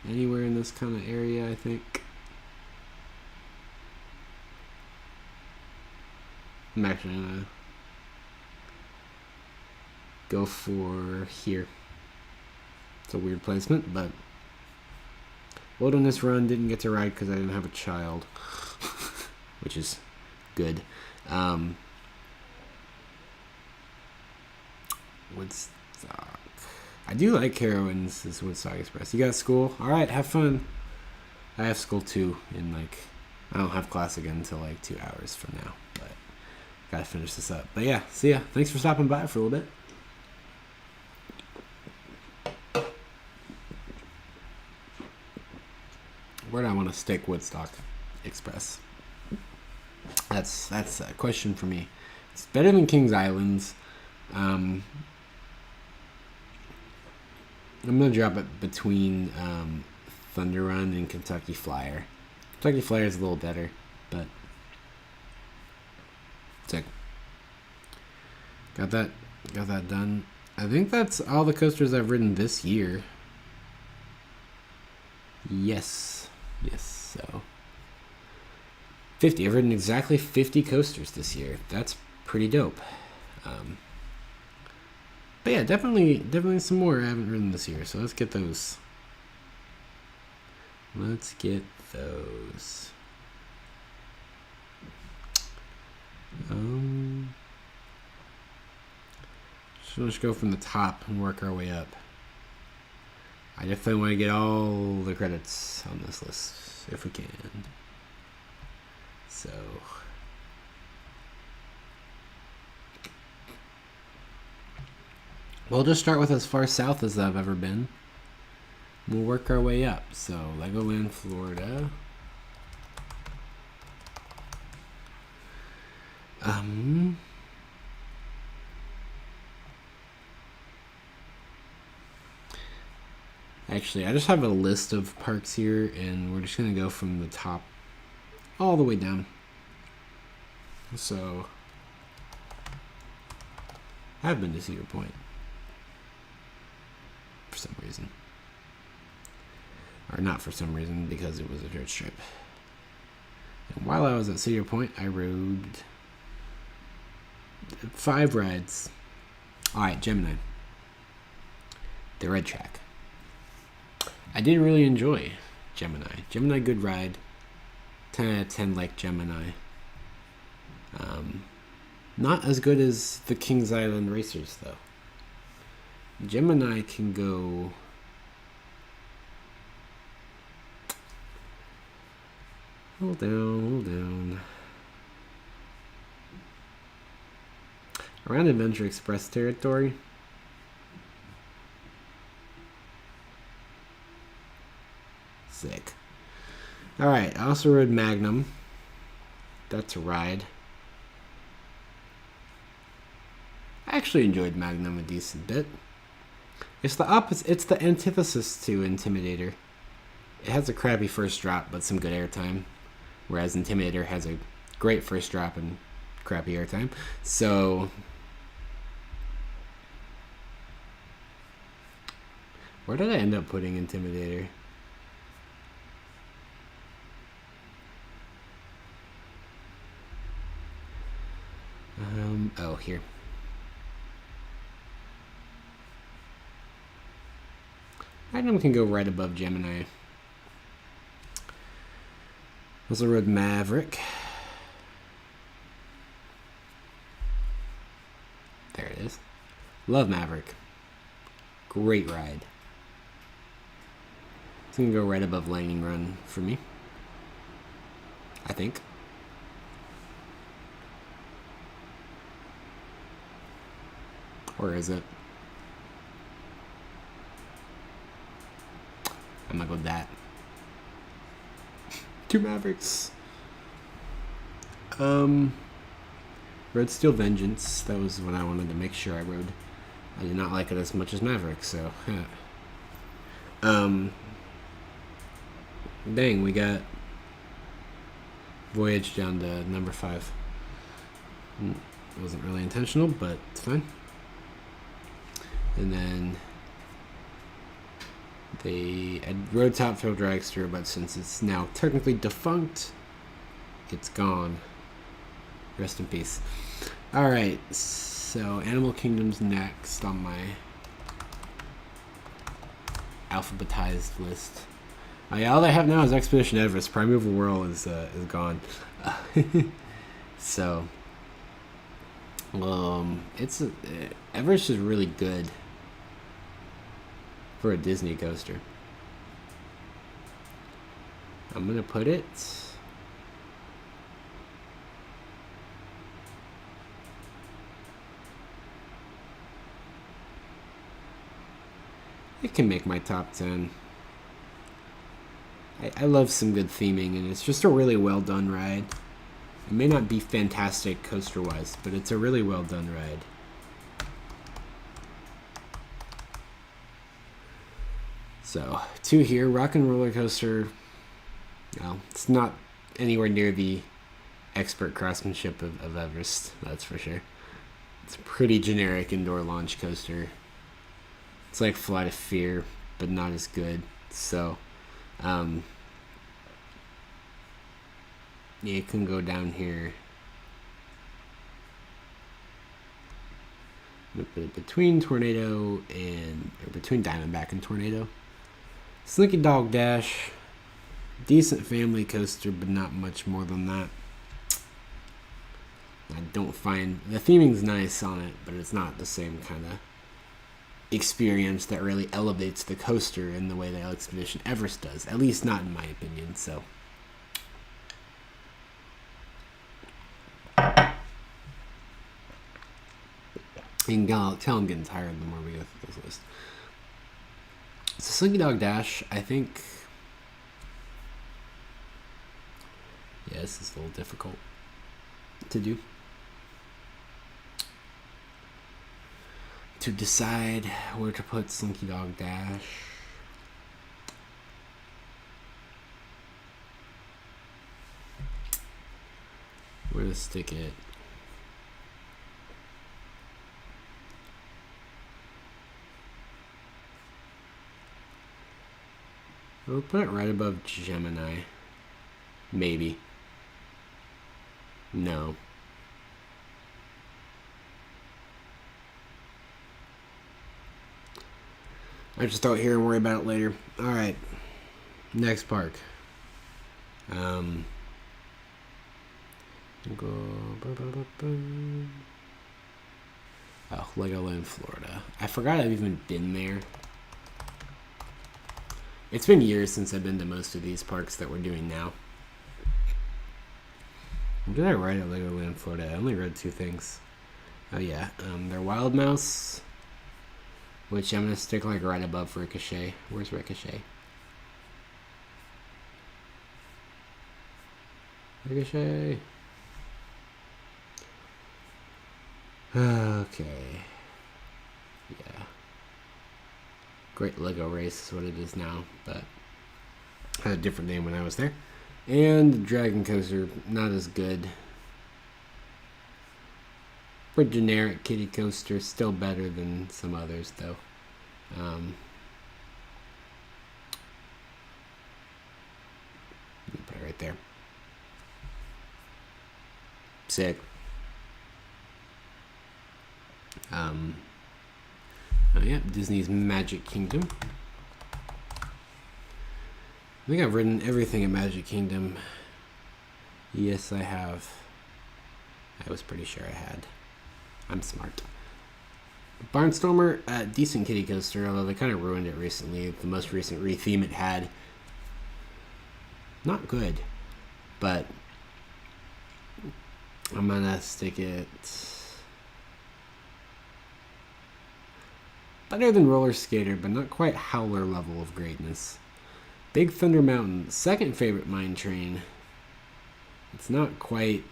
Anywhere in this kind of area, I think. I'm actually gonna go for here. It's a weird placement, but Wilderness Run didn't get to ride because I didn't have a child, which is good. Woodstock. I do like Carowinds' Woodstock Express. You got school? All right, have fun. I have school too in like, I don't have class again until like 2 hours from now, but gotta finish this up. But yeah, see ya. Thanks for stopping by for a little bit. Where do I want to stick Woodstock Express? That's a question for me. It's better than Kings Islands. I'm gonna drop it between Thunder Run and Kentucky Flyer. Kentucky Flyer is a little better, but sick. Got that done. I think that's all the coasters I've ridden this year. Yes, so 50. I've ridden exactly 50 coasters this year. That's pretty dope. But yeah, definitely some more I haven't ridden this year. So let's get those. Let's get those. So let's go from the top and work our way up. I definitely want to get all the credits on this list if we can. So we'll just start with as far south as I've ever been. We'll work our way up. So Legoland, Florida. Actually, I just have a list of parks here, and we're just gonna go from the top all the way down. So I've been to Cedar Point for some reason, or not for some reason, because it was a dirt strip. And while I was at Cedar Point, I rode 5 rides. All right, Gemini, the red track. I did really enjoy Gemini. Gemini, good ride. 10 out of 10 like Gemini. Not as good as the Kings Island Racers, though. Gemini can go... Hold down. Around Adventure Express territory. Sick. Alright, I also rode Magnum. That's a ride. I actually enjoyed Magnum a decent bit. It's the opposite. It's the antithesis to Intimidator. It has a crappy first drop, but some good airtime. Whereas Intimidator has a great first drop and crappy airtime. So... where did I end up putting Intimidator? Oh, here. Magnum can go right above Gemini. Also rode Maverick. There it is. Love Maverick. Great ride. It's gonna go right above Lightning Run for me, I think. Or is it? I'm gonna go with that. 2 Mavericks. Rode Steel Vengeance. That was what I wanted to make sure I rode. I did not like it as much as Maverick, so yeah. Dang, we got Voyage down to number 5. It wasn't really intentional, but it's fine. And then I rode Top Thrill Dragster, but since it's now technically defunct, it's gone. Rest in peace. Alright, so Animal Kingdom's next on my alphabetized list. Yeah, all I have now is Expedition Everest. Primeval Whirl is gone. So, Everest is really good for a Disney coaster. I'm gonna put it. It can make my top 10. I love some good theming, and it's just a really well done ride. It may not be fantastic coaster wise, but it's a really well done ride. So 2 here. Rock and Roller Coaster. No, it's not anywhere near the expert craftsmanship of Everest, that's for sure. It's a pretty generic indoor launch coaster. It's like Flight of Fear, but not as good. So yeah, it can go down here. I'm gonna put it between Tornado and between Diamondback and Tornado. Slinky Dog Dash, decent family coaster, but not much more than that. I don't find the theming's nice on it, but it's not the same kind of experience that really elevates the coaster in the way that Expedition Everest does. At least not in my opinion. So. You can tell I'm getting tired the more we go through this list. So Slinky Dog Dash, I think... Yeah, this is a little difficult to do. To decide where to put Slinky Dog Dash. Where to stick it. We'll put it right above Gemini. Maybe. No. I just throw it here and worry about it later. Alright. Next park. Go. Oh, Legoland, Florida. I forgot I've even been there. It's been years since I've been to most of these parks that we're doing now. Did I write at Legoland, Florida? I only read 2 things. Oh yeah, they're Wild Mouse, which I'm gonna stick like right above Ricochet. Where's Ricochet? Ricochet. Okay. Yeah. Great Lego Race is what it is now, but had a different name when I was there. And Dragon Coaster, not as good. For generic kiddie coaster, still better than some others though. Put it right there. Sick. Oh yeah, Disney's Magic Kingdom. I think I've ridden everything at Magic Kingdom. Yes, I have. I was pretty sure I had. I'm smart. Barnstormer, decent kiddie coaster, although they kind of ruined it recently. The most recent re-theme it had. Not good, but I'm gonna stick it... Better than Roller Skater, but not quite Howler level of greatness. Big Thunder Mountain, second favorite mine train. It's not quite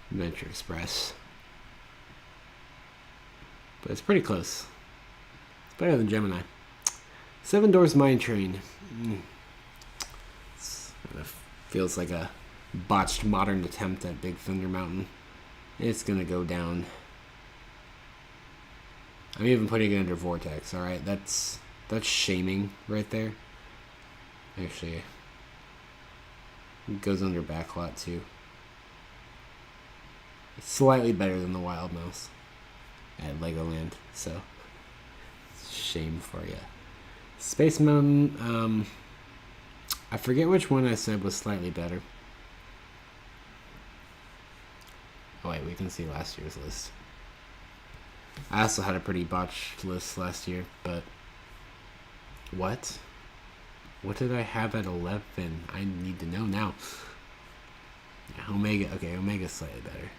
Adventure Express, but it's pretty close. It's better than Gemini. Seven Doors Mine Train. It feels like a botched modern attempt at Big Thunder Mountain. It's gonna go down. I'm even putting it under Vortex, alright? That's shaming right there. Actually, it goes under Backlot too. It's slightly better than the Wild Mouse at Legoland, so shame for you. Space Mountain, I forget which one I said was slightly better. Oh wait, we can see last year's list. I also had a pretty botched list last year, but... What? What did I have at 11? I need to know now. Yeah, Omega. Okay, Omega's slightly better.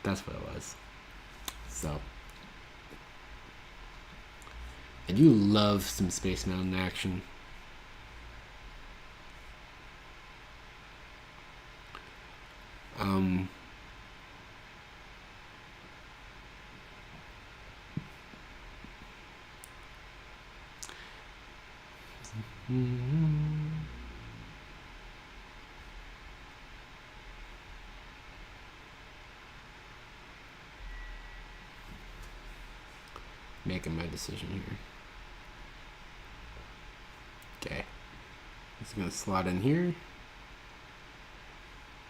That's what it was. So... I do love some Space Mountain action. Making my decision here. Okay. It's gonna slot in here.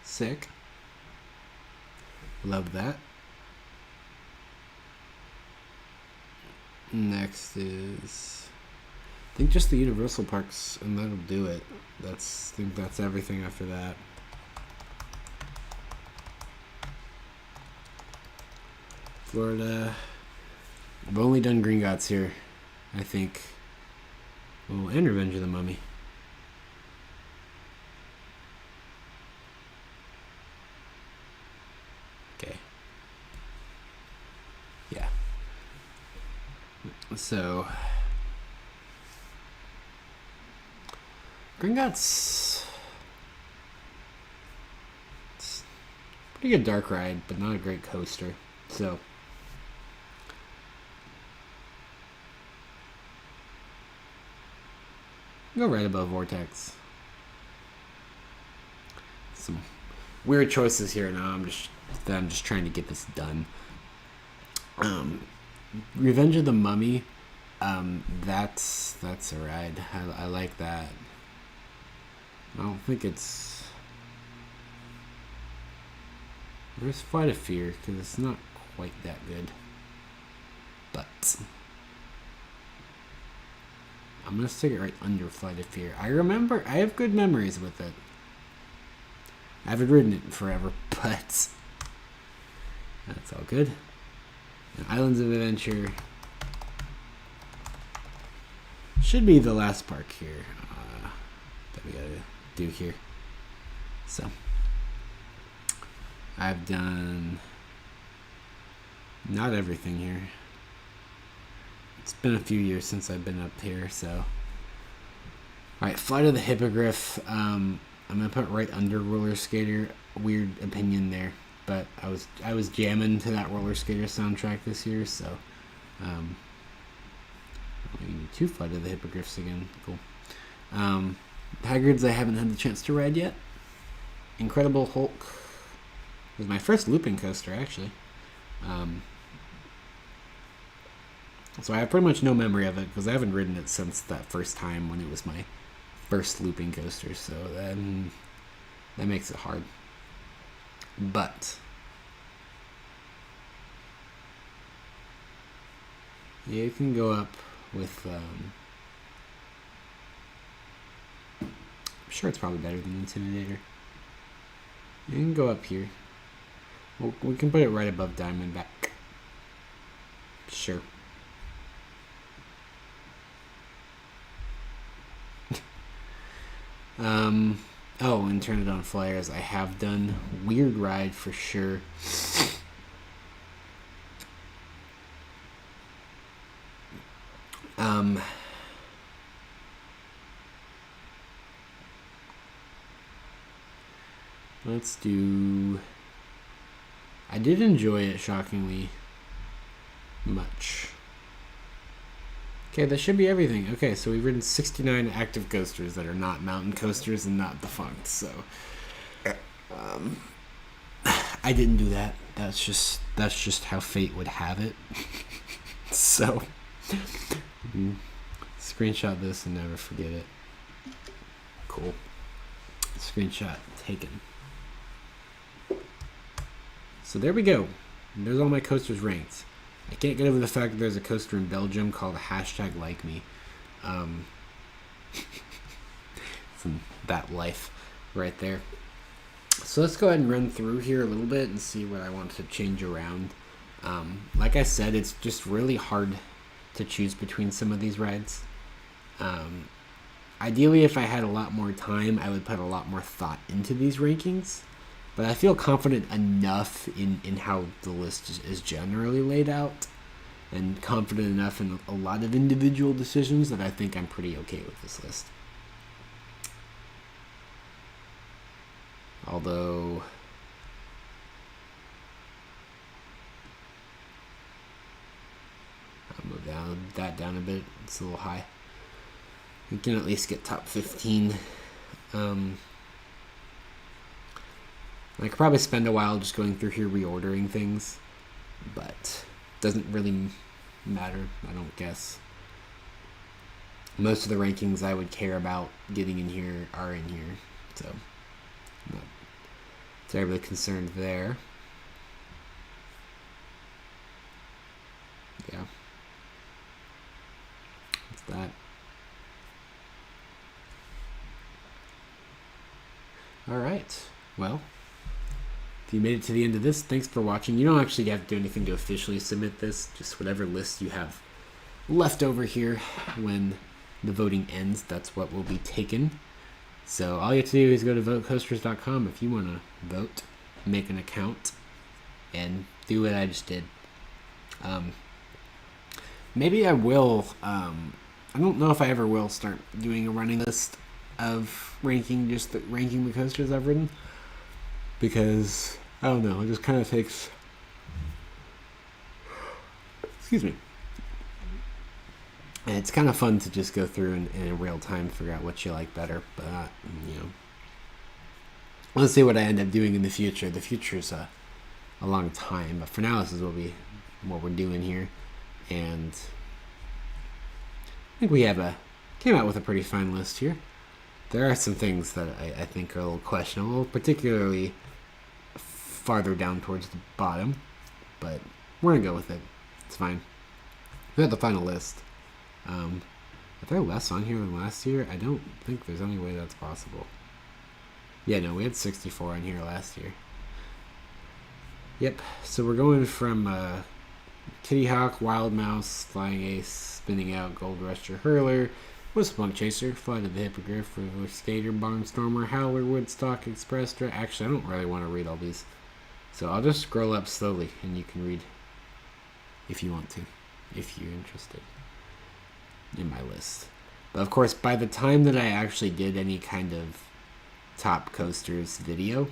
Sick. Love that. Next is, I think, just the Universal Parks, and that'll do it. I think that's everything after that. Florida. I've only done Gringotts here, I think. Oh, and Revenge of the Mummy. Okay. Yeah. So, Gringotts, it's a pretty good dark ride, but not a great coaster. So, go right above Vortex. Some weird choices here now. I'm just trying to get this done. Revenge of the Mummy. That's a ride. I like that. I don't think it's. There's Flight of Fear because it's not quite that good. But I'm gonna stick it right under Flight of Fear. I have good memories with it. I haven't ridden it in forever, but that's all good. And Islands of Adventure should be the last park here that we gotta do here. So I've done not everything here. It's been a few years since I've been up here, so. Alright, Flight of the Hippogriff. I'm gonna put right under Roller Skater. Weird opinion there, but I was jamming to that Roller Skater soundtrack this year, so we need 2 Flight of the Hippogriffs again. Cool. Hagrid's I haven't had the chance to ride yet. Incredible Hulk was my first looping coaster, actually. So I have pretty much no memory of it because I haven't ridden it since that first time when it was my first looping coaster. So that makes it hard. But yeah, you can go up with. I'm sure it's probably better than Intimidator. You can go up here. Well, we can put it right above Diamondback. Sure. Oh, and Turn It On Flyers I have done. Weird ride for sure. Let's do. I did enjoy it shockingly much. Okay, that should be everything. Okay, so we've ridden 69 active coasters that are not mountain coasters and not defunct. So, I didn't do that. That's just how fate would have it. So, screenshot this and never forget it. Cool. Screenshot taken. So there we go. There's all my coasters ranked. I can't get over the fact that there's a coaster in Belgium called #LikeMe. It's that life right there. So let's go ahead and run through here a little bit and see what I want to change around. Like I said, it's just really hard to choose between some of these rides. Ideally, if I had a lot more time, I would put a lot more thought into these rankings. But I feel confident enough in how the list is generally laid out, and confident enough in a lot of individual decisions that I think I'm pretty okay with this list. Although, I'll move that down a bit. It's a little high. We can at least get top 15. I could probably spend a while just going through here reordering things, but it doesn't really matter, I don't guess. Most of the rankings I would care about getting in here are in here, so I'm not terribly concerned there. Yeah. All right. Well, if you made it to the end of this, thanks for watching. You don't actually have to do anything to officially submit this. Just whatever list you have left over here when the voting ends, that's what will be taken. So all you have to do is go to votecoasters.com if you want to vote, make an account, and do what I just did. Maybe I will. I don't know if I ever will start doing a running list of ranking the coasters I've ridden, because I don't know. It just kind of takes. Excuse me. And it's kind of fun to just go through and in real time figure out what you like better. But let's see what I end up doing in the future. The future's a long time, but for now, this is what we're doing here. And I think we came out with a pretty fine list here. There are some things that I think are a little questionable, particularly farther down towards the bottom, but we're gonna go with it. It's fine. We got the final list. Are there less on here than last year? I don't think there's any way that's possible. Yeah, no, we had 64 on here last year. Yep, so we're going from Kitty Hawk, Wild Mouse, Flying Ace, Spinning Out, Gold Rusher, Hurler, Whistlepunk Chaser, Flight of the Hippogriff, River Skater, Barnstormer, Howler, Woodstock, Express. Actually, I don't really want to read all these, so I'll just scroll up slowly and you can read if you want to, if you're interested in my list. But of course, by the time that I actually did any kind of top coasters video,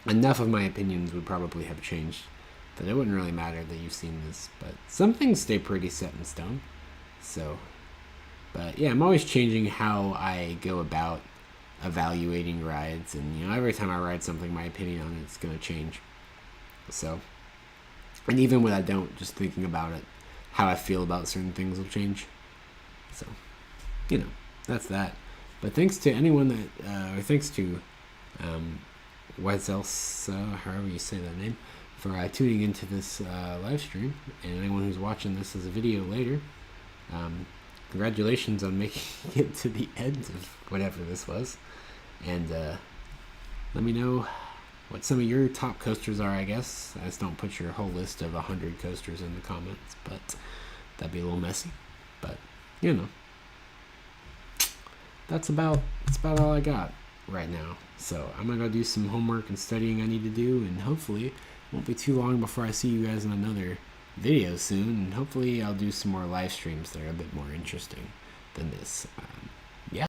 enough of my opinions would probably have changed that it wouldn't really matter that you've seen this, but some things stay pretty set in stone. So, but yeah, I'm always changing how I go about evaluating rides, and every time I ride something, my opinion on it's going to change. So, and even when I don't, just thinking about it, how I feel about certain things will change. So, that's that. But thanks to anyone that, or thanks to what else, however you say that name, for tuning into this live stream, and anyone who's watching this as a video later. Congratulations on making it to the end of whatever this was, and let me know what some of your top coasters are. I guess I just don't put your whole list of 100 coasters in the comments, but that'd be a little messy. But that's about all I got right now. So I'm gonna go do some homework and studying I need to do, and hopefully it won't be too long before I see you guys in another video soon, and hopefully I'll do some more live streams that are a bit more interesting than this.